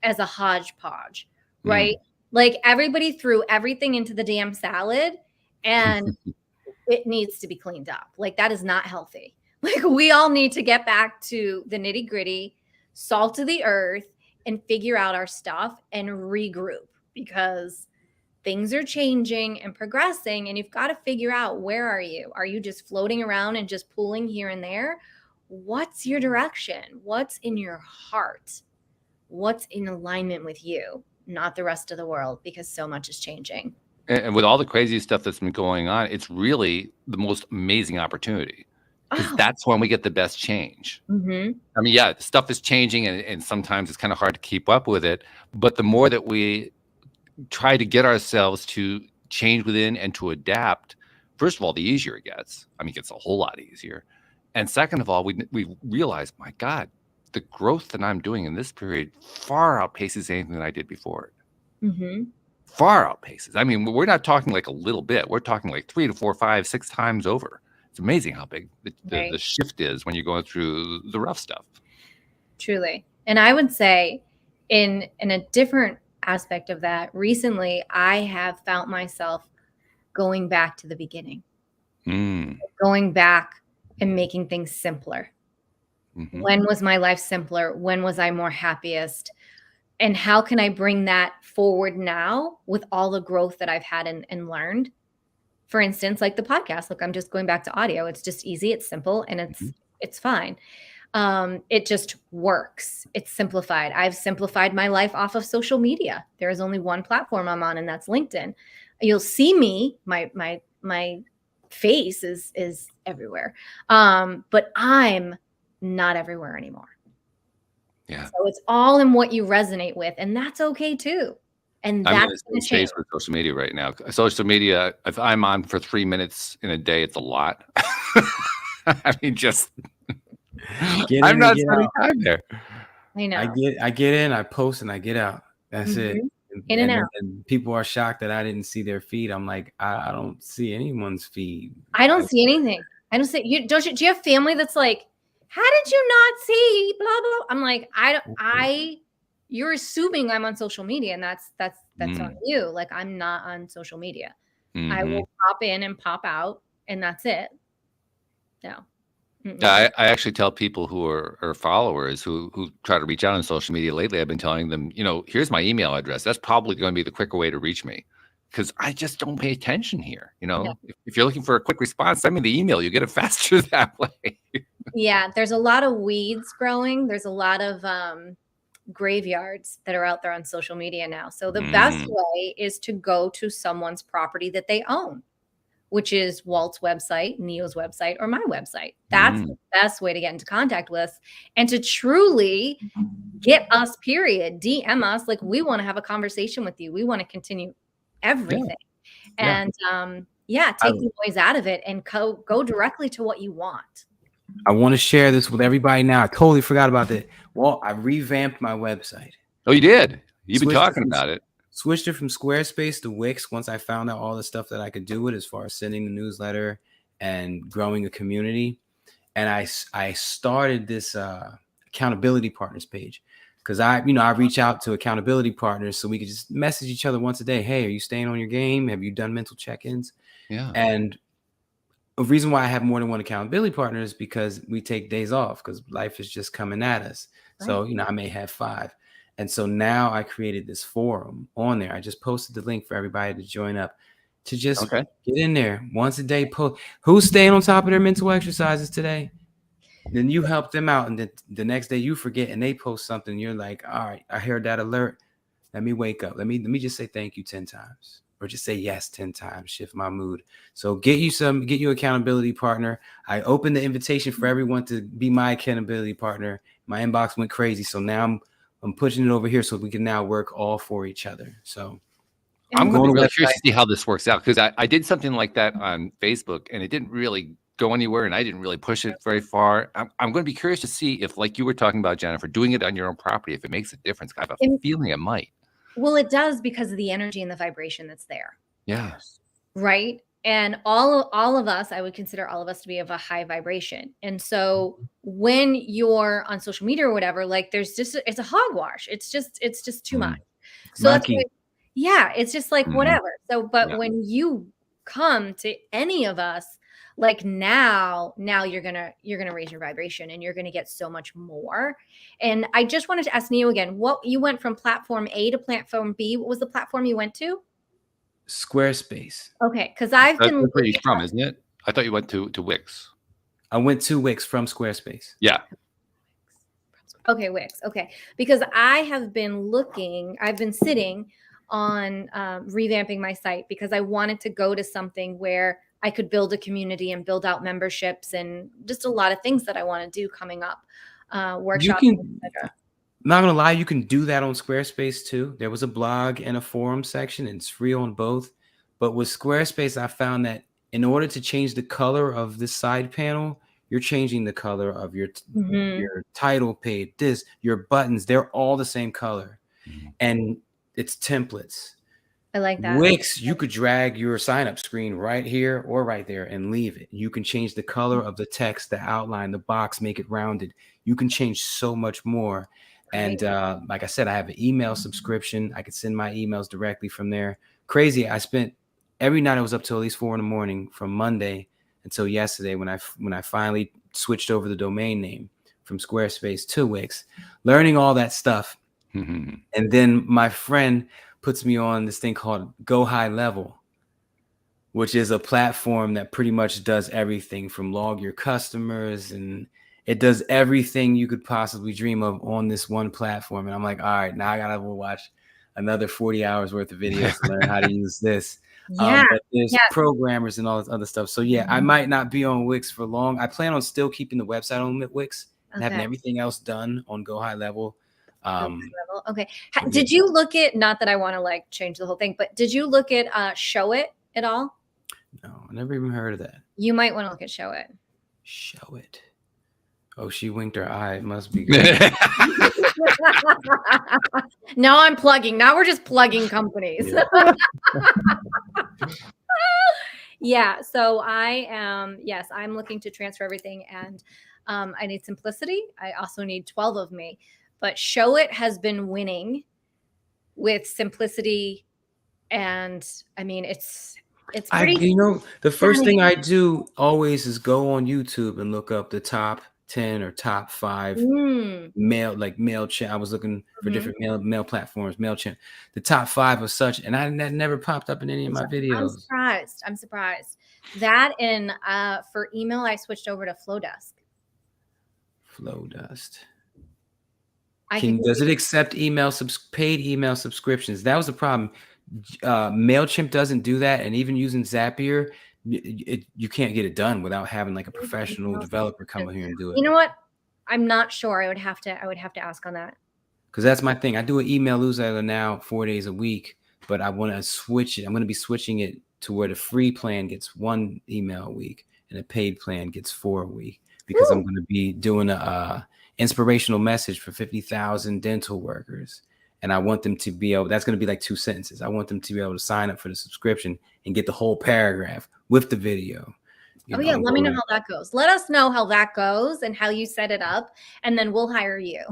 as a hodgepodge, right? Like everybody threw everything into the damn salad and it needs to be cleaned up. Like that is not healthy. Like we all need to get back to the nitty gritty, salt of the earth, and figure out our stuff and regroup because things are changing and progressing. And you've got to figure out, where are you? Are you just floating around and just pulling here and there? What's your direction? What's in your heart? What's in alignment with you, not the rest of the world, because so much is changing. And with all the crazy stuff that's been going on, it's really the most amazing opportunity, because Oh. that's when we get the best change. Mm-hmm. I mean, yeah, stuff is changing, and sometimes it's kind of hard to keep up with it. But the more that we try to get ourselves to change within and to adapt, first of all, the easier it gets. I mean, it gets a whole lot easier. And second of all, we realize, my God, the growth that I'm doing in this period far outpaces anything that I did before. Mm-hmm. Far outpaces. I mean, we're not talking like a little bit. We're talking like 3 to 4, 5, 6 times over. It's amazing how big Right. the shift is when you're going through the rough stuff. Truly. And I would say in a different aspect of that, recently I have found myself going back to the beginning, going back and making things simpler. Mm-hmm. When was my life simpler? When was I more happiest? And how can I bring that forward now with all the growth that I've had and learned? For instance, like the podcast. Look, I'm just going back to audio. It's just easy, it's simple, and it's fine. It just works. It's simplified. I've simplified my life off of social media. There is only one platform I'm on, and that's LinkedIn. You'll see me. My face is everywhere, but I'm not everywhere anymore. Yeah. So it's all in what you resonate with, and that's okay too. And I'm in that's the going same to change. space with social media right now. Social media, if I'm on for 3 minutes in a day, it's a lot. I mean, just Get I'm in not and get spending out. time there. I know. I get in, I post, and I get out. That's it. In and out. And people are shocked that I didn't see their feed. I'm like, I don't see anyone's feed. I don't see anything. I don't see you. Do you have family that's like, how did you not see blah blah? I'm like, you're assuming I'm on social media, and that's on you. Like, I'm not on social media. I will pop in and pop out, and that's it. No. I actually tell people who are followers who try to reach out on social media lately, I've been telling them, here's my email address. That's probably going to be the quicker way to reach me, because I just don't pay attention here. Yeah. If you're looking for a quick response, send me the email. You get it faster that way. Yeah, there's a lot of weeds growing. There's a lot of graveyards that are out there on social media now. So the best way is to go to someone's property that they own, which is Walt's website, Neo's website, or my website. That's the best way to get into contact with us and to truly get us, period. DM us. Like, we want to have a conversation with you. We want to continue everything. Yeah. And take the noise out of it and go directly to what you want. I want to share this with everybody now. I totally forgot about that. Well, I revamped my website. Oh, you did? You've been talking about it. Switched it from Squarespace to Wix once I found out all the stuff that I could do with as far as sending the newsletter and growing a community. And I started this accountability partners page, because I reach out to accountability partners so we could just message each other once a day. Hey, are you staying on your game? Have you done mental check-ins? Yeah. And a reason why I have more than one accountability partner is because we take days off, because life is just coming at us. Right. So, I may have 5. And so now I created this forum on there. I just posted the link for everybody to join up, to just get in there once a day. Post who's staying on top of their mental exercises today. Then you help them out. And then the next day you forget and they post something. You're like, all right, I heard that alert. Let me wake up. Let me just say thank you 10 times. Or just say yes 10 times, shift my mood. So get you an accountability partner. I opened the invitation for everyone to be my accountability partner. My inbox went crazy. So now I'm pushing it over here so we can now work all for each other. So I'm going to be really curious to see how this works out, because I did something like that on Facebook and it didn't really go anywhere, and I didn't really push it very far. I'm going to be curious to see if, like you were talking about, Jennifer, doing it on your own property, if it makes a difference. I have a feeling it might. Well, it does, because of the energy and the vibration that's there. Yeah. Right. And all of us, I would consider all of us to be of a high vibration. And so when you're on social media or whatever, like, it's a hogwash. It's just too much. So that's why, it's just like whatever. So, but when you come to any of us, like now you're gonna raise your vibration and you're gonna get so much more. And I just wanted to ask Neo again, what you went from platform A to platform B. What was the platform you went to? Squarespace. Okay, because I've been where you're from, isn't it? I thought you went to Wix. I went to Wix from Squarespace. Yeah. Okay, Wix. Okay, because I have been I've been sitting on revamping my site because I wanted to go to something where I could build a community and build out memberships and just a lot of things that I want to do coming up, workshops, etc. Not gonna lie, you can do that on Squarespace too. There was a blog and a forum section, and it's free on both. But with Squarespace, I found that in order to change the color of the side panel, you're changing the color of your title page, your buttons, they're all the same color. And it's templates. I like that. Wix, you could drag your sign-up screen right here or right there and leave it. You can change the color of the text, the outline, the box, make it rounded. You can change so much more. And like I said, I have an email subscription. I could send my emails directly from there. Crazy. I spent every night I was up till at least 4 a.m. from Monday until yesterday when I finally switched over the domain name from Squarespace to Wix, learning all that stuff. And then my friend puts me on this thing called Go High Level, which is a platform that pretty much does everything from log your customers, and it does everything you could possibly dream of on this one platform. And I'm like, all right, now I gotta watch another 40 hours worth of videos to learn how to use this. But there's programmers and all this other stuff. So yeah, I might not be on Wix for long. I plan on still keeping the website on Wix and having everything else done on Go High Level. Okay. Did you look at, not that I want to like change the whole thing, but did you look at Show It at all? No, I never even heard of that. You might want to look at Show It. Show It. Oh, she winked her eye. It must be good. Now I'm plugging. Now we're just plugging companies. Yeah. So I am, yes, I'm looking to transfer everything, and I need simplicity. I also need 12 of me. But Show It has been winning with simplicity, and I mean it's pretty. The first thing I do always is go on YouTube and look up the top 10 or top 5 mail, like MailChimp. I was looking for different mail platforms, MailChimp, the top 5 of such, and that never popped up in any of my videos. I'm surprised. That and for email, I switched over to Flowdesk. Flowdesk. Does it accept paid email subscriptions? That was the problem. MailChimp doesn't do that, and even using Zapier, you can't get it done without having like a professional developer come here and do it. You know what? I'm not sure. I would have to ask on that. Because that's my thing. I do an email newsletter now 4 days a week, but I want to switch it. I'm going to be switching it to where the free plan gets 1 email a week and the paid plan gets 4 a week, because I'm going to be doing a inspirational message for 50,000 dental workers. And I want them to be able, that's going to be like 2 sentences. I want them to be able to sign up for the subscription and get the whole paragraph with the video. Let me know how that goes. Let us know how that goes and how you set it up, and then we'll hire you.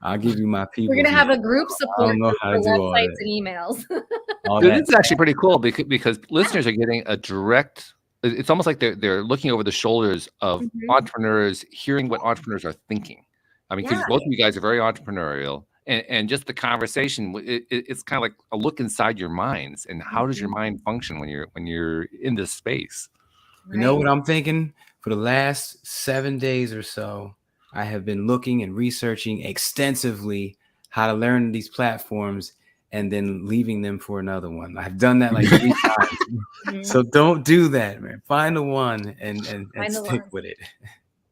I'll give you my people. We're going to have a group support for websites and emails. It's actually pretty cool because listeners are getting a direct, it's almost like they're looking over the shoulders of entrepreneurs, hearing what entrepreneurs are thinking. I mean, because both of you guys are very entrepreneurial, and just the conversation, it's kind of like a look inside your minds, and how does your mind function when you're in this space? You know what I'm thinking? For the last 7 days or so, I have been looking and researching extensively how to learn these platforms and then leaving them for another one. I've done that like 3 times. So don't do that, man. Find the one and stick with it.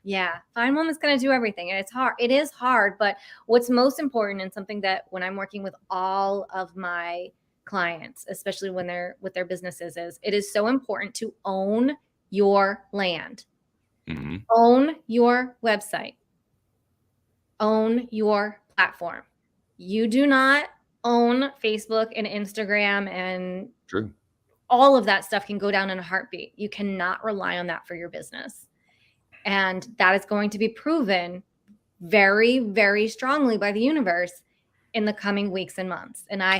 Yeah, find one that's going to do everything. And it's hard. It is hard, but what's most important, and something that when I'm working with all of my clients, especially when they're with their businesses, is it is so important to own your land, own your website, own your platform. You do not own Facebook and Instagram, and all of that stuff can go down in a heartbeat. You cannot rely on that for your business. And that is going to be proven very, very strongly by the universe in the coming weeks and months. And I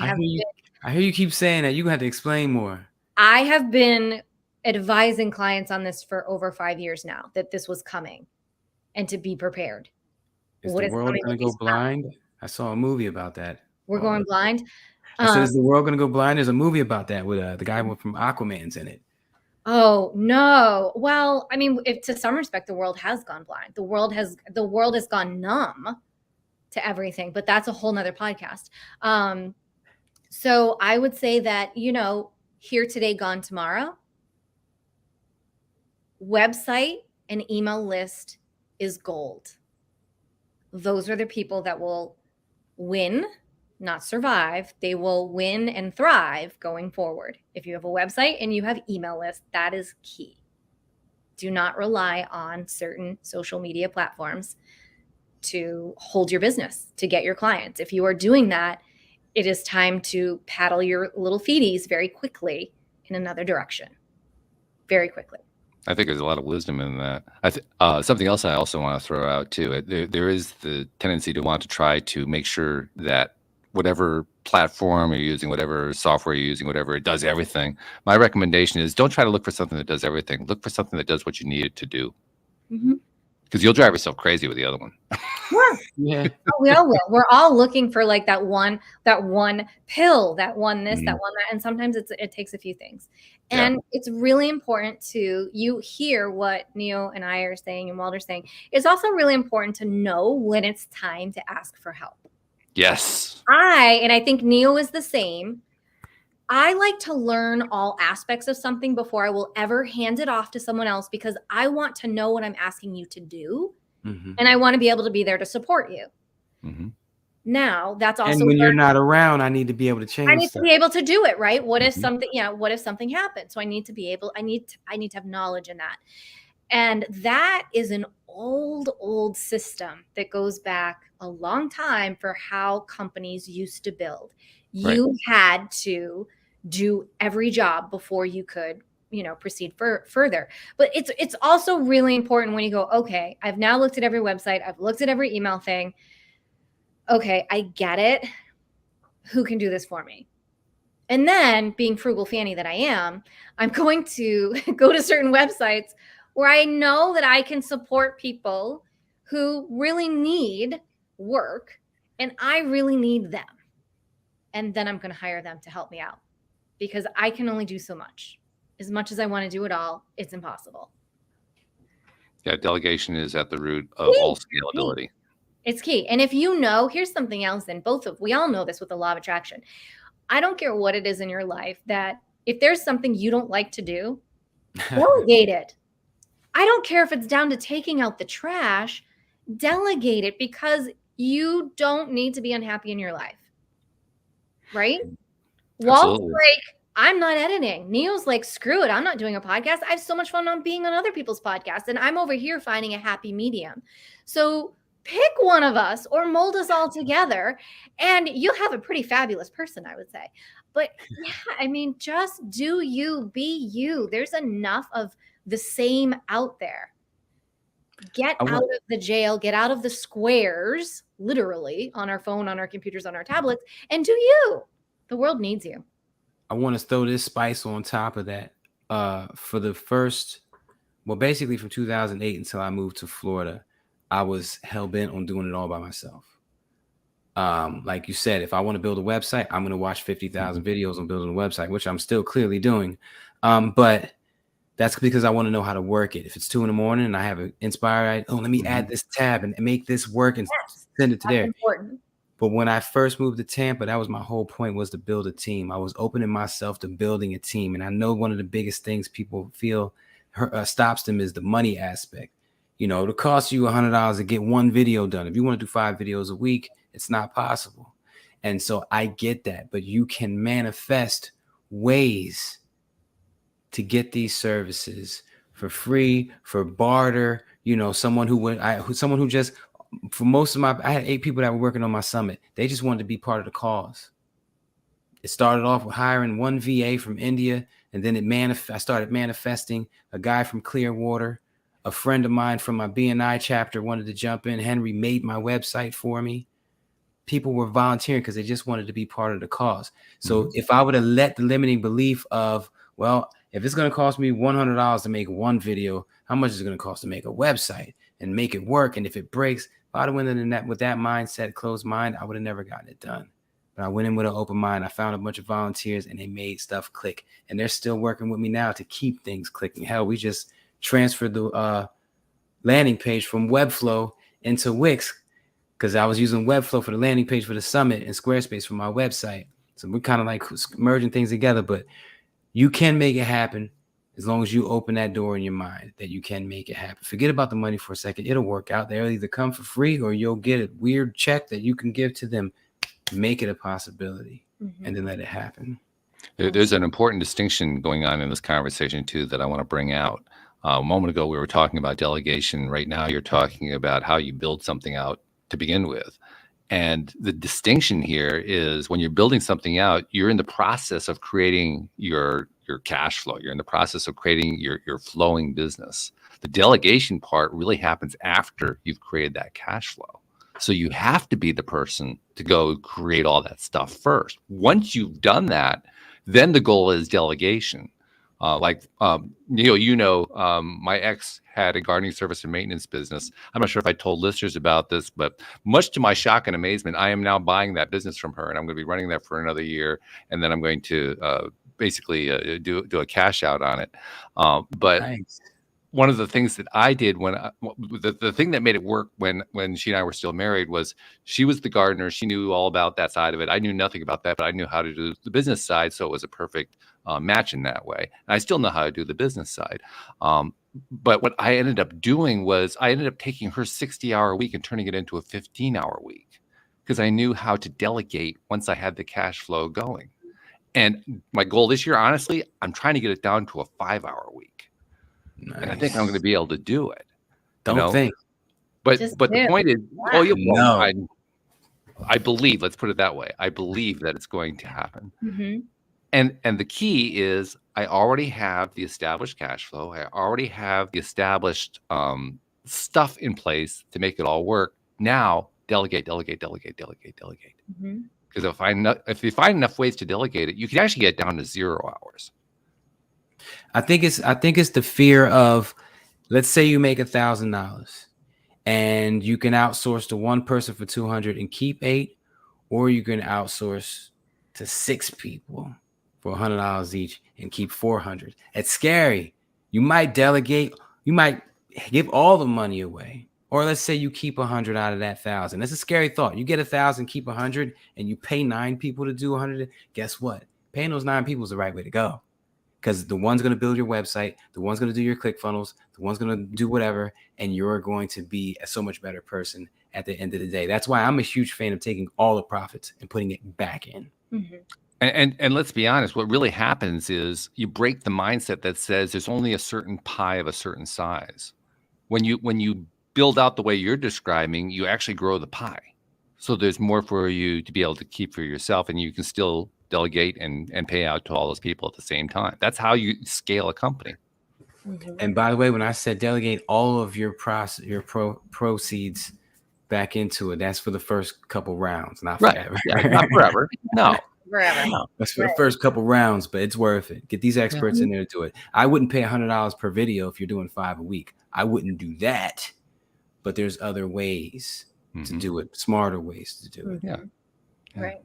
hear you keep saying that. You're going to have to explain more. I have been advising clients on this for over 5 years now, that this was coming and to be prepared. Is the world going to go blind? I saw a movie about that. We're going blind? I said, is the world going to go blind? There's a movie about that with the guy from Aquaman's in it. Oh, no. Well, I mean, if to some respect, the world has gone blind. The world has gone numb to everything, but that's a whole nother podcast. So I would say that, here today, gone tomorrow. Website and email list is gold. Those are the people that will win, not survive. They will win and thrive going forward. If you have a website and you have email list, that is key. Do not rely on certain social media platforms to hold your business, to get your clients. If you are doing that, it is time to paddle your little feeties very quickly in another direction. Very quickly. I think there's a lot of wisdom in that. Something else I also want to throw out too. There is the tendency to want to try to make sure that whatever platform you're using, whatever software you're using, whatever, it does everything. My recommendation is don't try to look for something that does everything. Look for something that does what you need it to do. Because you'll drive yourself crazy with the other one. Yeah. Oh, we all will. We're all looking for like that one pill, that one this, that one that, and sometimes it takes a few things. And it's really important you hear what Neo and I are saying and Walter's saying. It's also really important to know when it's time to ask for help. Yes. And I think Neo is the same. I like to learn all aspects of something before I will ever hand it off to someone else, because I want to know what I'm asking you to do. And I want to be able to be there to support you. Now, that's also, and when you're not around, I need to be able to change. I need to be able to do it, right? What if something, what if something happens? So I need to be able, I need to have knowledge in that. And that is an old system that goes back a long time for how companies used to build. You had to do every job before you could, proceed further. But it's also really important when you go, okay, I've now looked at every website. I've looked at every email thing. Okay, I get it. Who can do this for me? And then, being frugal Fanny that I am, I'm going to go to certain websites where I know that I can support people who really need work and I really need them. And then I'm going to hire them to help me out, because I can only do so much. As much as I want to do it all, it's impossible. Yeah, delegation is at the root of all scalability. It's key. And if here's something else, then we all know this with the law of attraction. I don't care what it is in your life, that if there's something you don't like to do, delegate it. I don't care if it's down to taking out the trash, delegate it, because you don't need to be unhappy in your life. Right? Walt's like, I'm not editing. Neo's like, screw it. I'm not doing a podcast. I have so much fun on being on other people's podcasts. And I'm over here finding a happy medium. So pick one of us or mold us all together, and you'll have a pretty fabulous person, I would say. But just do you, be you. There's enough of the same out there. Get out of the jail, get out of the squares, literally, on our phone, on our computers, on our tablets, and do you. The world needs you. I want to throw this spice on top of that. For the basically from 2008 until I moved to Florida, I was hell-bent on doing it all by myself. Like you said, if I want to build a website, I'm going to watch 50,000 videos on building a website, which I'm still clearly doing. But that's because I want to know how to work it. If it's 2 a.m. and I have an inspired, let me add this tab and make this work and send it to there. Important. But when I first moved to Tampa, that was my whole point, was to build a team. I was opening myself to building a team. And I know one of the biggest things people feel stops them is the money aspect. It'll cost you $100 to get one video done. If you want to do 5 videos a week, it's not possible. And so I get that, but you can manifest ways to get these services for free, for barter. Someone who just, for most of I had 8 people that were working on my summit. They just wanted to be part of the cause. It started off with hiring one VA from India, and then I started manifesting a guy from Clearwater. A friend of mine from my BNI chapter wanted to jump in. Henry made my website for me. People were volunteering because they just wanted to be part of the cause. So if I would have let the limiting belief of, if it's going to cost me $100 to make one video, how much is it going to cost to make a website and make it work? And if it breaks, if I'd have went in that with that mindset, closed mind, I would have never gotten it done. But I went in with an open mind. I found a bunch of volunteers and they made stuff click. And they're still working with me now to keep things clicking. Hell, we just transferred the landing page from Webflow into Wix because I was using Webflow for the landing page for the summit and Squarespace for my website. So we're kind of like merging things together, but you can make it happen as long as you open that door in your mind that you can make it happen. Forget about the money for a second. It'll work out. They'll either come for free or you'll get a weird check that you can give to them. Make it a possibility and then let it happen. There's an important distinction going on in this conversation too that I want to bring out. A moment ago, we were talking about delegation. Right now, you're talking about how you build something out to begin with. And the distinction here is when you're building something out, you're in the process of creating your cash flow. You're in the process of creating your flowing business. The delegation part really happens after you've created that cash flow. So you have to be the person to go create all that stuff first. Once you've done that, then the goal is delegation. Neil, my ex had a gardening service and maintenance business. I'm not sure if I told listeners about this, but much to my shock and amazement, I am now buying that business from her, and I'm going to be running that for another year, and then I'm going to basically do a cash out on it. But Nice. One of the things that I did the thing that made it work when she and I were still married was she was the gardener. She knew all about that side of it. I knew nothing about that, but I knew how to do the business side. So it was a perfect match in that way. And I still know how to do the business side. But what I ended up doing was I ended up taking her 60-hour week and turning it into a 15-hour week because I knew how to delegate once I had the cash flow going. And my goal this year, honestly, I'm trying to get it down to a 5-hour week. Nice. And I think I'm going to be able to do it. Don't think. But Just the do. point is, No. I believe. Let's put it that way. I believe that it's going to happen. Mhm. And the key is, I already have the established cash flow. I already have the established stuff in place to make it all work. Now, delegate. Because Mhm. if you find enough ways to delegate it, you can actually get down to 0 hours. I think it's the fear of, let's say you make $1,000 and you can outsource to one person for 200 and keep 8, or you can outsource to 6 people for $100 each and keep 400. It's scary. You might delegate. You might give all the money away, or let's say you keep 100 out of that 1,000. That's a scary thought. You get 1,000, keep 100, and you pay 9 people to do 100. Guess what? Paying those 9 people is the right way to go. Because the one's going to build your website, the one's going to do your ClickFunnels, the one's going to do whatever, and you're going to be a so much better person at the end of the day. That's why I'm a huge fan of taking all the profits and putting it back in. Mhm. And let's be honest, what really happens is you break the mindset that says there's only a certain pie of a certain size. When you build out the way you're describing, you actually grow the pie. So there's more for you to be able to keep for yourself, and you can still delegate and pay out to all those people at the same time. That's how you scale a company. Mhm. And by the way, when I said delegate all of your proceeds back into it, that's for the first couple rounds, not forever. Yeah, not forever. No. Forever. That's for the first couple rounds, but it's worth it. Get these experts in there to do it. I wouldn't pay $100 per video if you're doing 5 a week. I wouldn't do that, but there's other ways to do it, smarter ways to do it. Yeah. Right.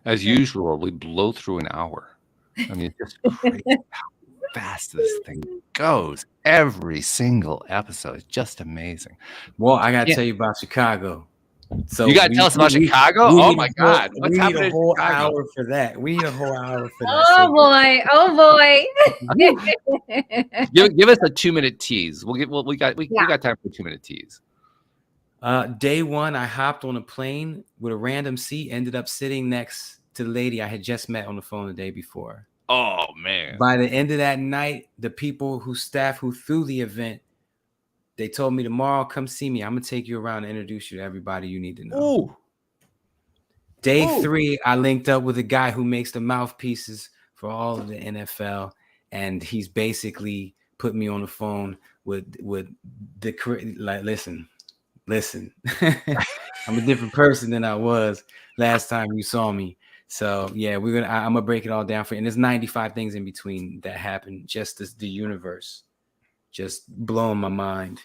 As usual, we blow through an hour. I mean, it's just crazy how fast this thing goes. Every single episode is just amazing. Well, I gotta tell you about Chicago. So you gotta tell us about Chicago? Oh my God. What's happening We need a in whole Chicago? hour for that. We need a whole hour for that. Oh boy. Give us a 2-minute tease. We got time for a 2-minute tease. Day one, I hopped on a plane with a random seat, ended up sitting next to the lady I had just met on the phone the day before. Oh man. By the end of that night, the people who threw the event, they told me, tomorrow, come see me. I'm gonna take you around and introduce you to everybody you need to know. Ooh. Day 3, I linked up with a guy who makes the mouthpieces for all of the NFL, and he's basically put me on the phone with the, like, listen. I'm a different person than I was last time you saw me. So yeah, I'm gonna break it all down for you. And there's 95 things in between that happen. Just as the universe just blowing my mind.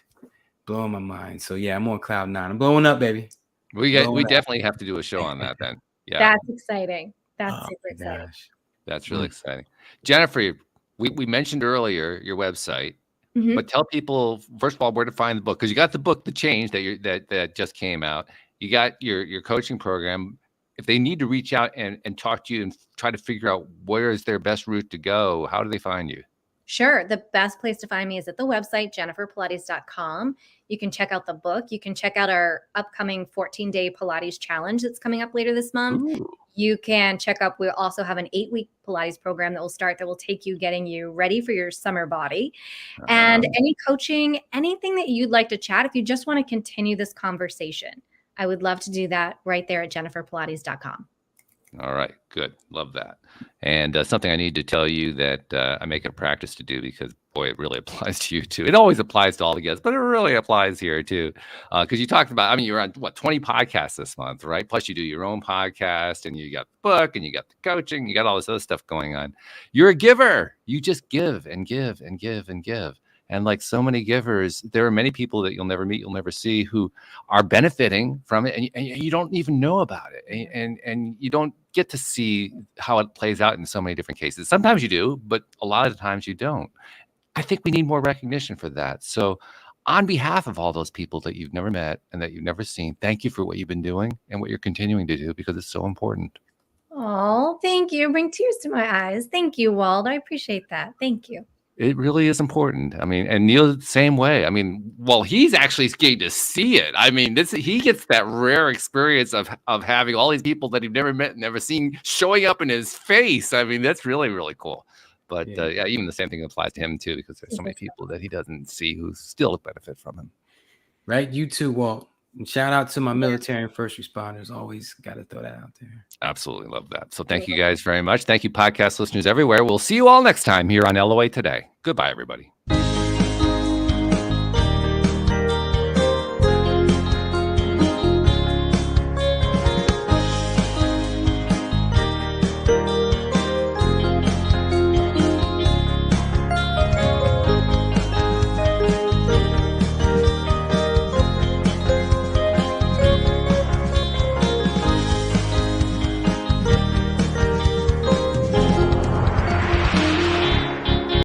So yeah, I'm on cloud 9. I'm blowing up, baby. We definitely have to do a show on that then. Yeah. That's exciting. That's super exciting. Gosh. That's really exciting. Jennifer, we mentioned earlier your website. Mhm. But tell people, first of all, where to find the book, because you got the book, The Change, that just came out, you got your coaching program. If they need to reach out and talk to you and try to figure out where is their best route to go, how do they find you? Sure. The best place to find me is at the website, jenniferpilates.com. You can check out the book. You can check out our upcoming 14-day Pilates challenge that's coming up later this month. Ooh. You can check up. We also have an 8-week Pilates program that will start that will take you getting you ready for your summer body. And any coaching, anything that you'd like to chat, if you just want to continue this conversation, I would love to do that right there at jenniferpilates.com. All right, good. Love that. And something I need to tell you that I make a practice to do, because boy, it really applies to you too. It always applies to all the guests, but it really applies here too. Because you talked about, I mean, you're on 20 podcasts this month, right? Plus you do your own podcast, and you got the book, and you got the coaching, you got all this other stuff going on. You're a giver. You just give and give and give and give. And like so many givers, there are many people that you'll never meet, you'll never see, who are benefiting from it, and you don't even know about it, and you don't get to see how it plays out in so many different cases. Sometimes you do, but a lot of the times you don't. I think we need more recognition for that. So on behalf of all those people that you've never met and that you've never seen, thank you for what you've been doing and what you're continuing to do, because it's so important. Oh, thank you. Bring tears to my eyes. Thank you, Wald. I appreciate that. Thank you. It really is important. I mean, and Neil, the same way. I mean, well, he's actually getting to see it. I mean, he gets that rare experience of having all these people that he've never met, never seen, showing up in his face. I mean, that's really, really cool. But yeah, even the same thing applies to him too, because there's so many people that he doesn't see who still benefit from him. Right, you too, Walt. And shout out to my military and first responders. Always got to throw that out there. Absolutely love that. So thank you guys very much. Thank you, podcast listeners everywhere. We'll see you all next time here on LOA Today. Goodbye, everybody.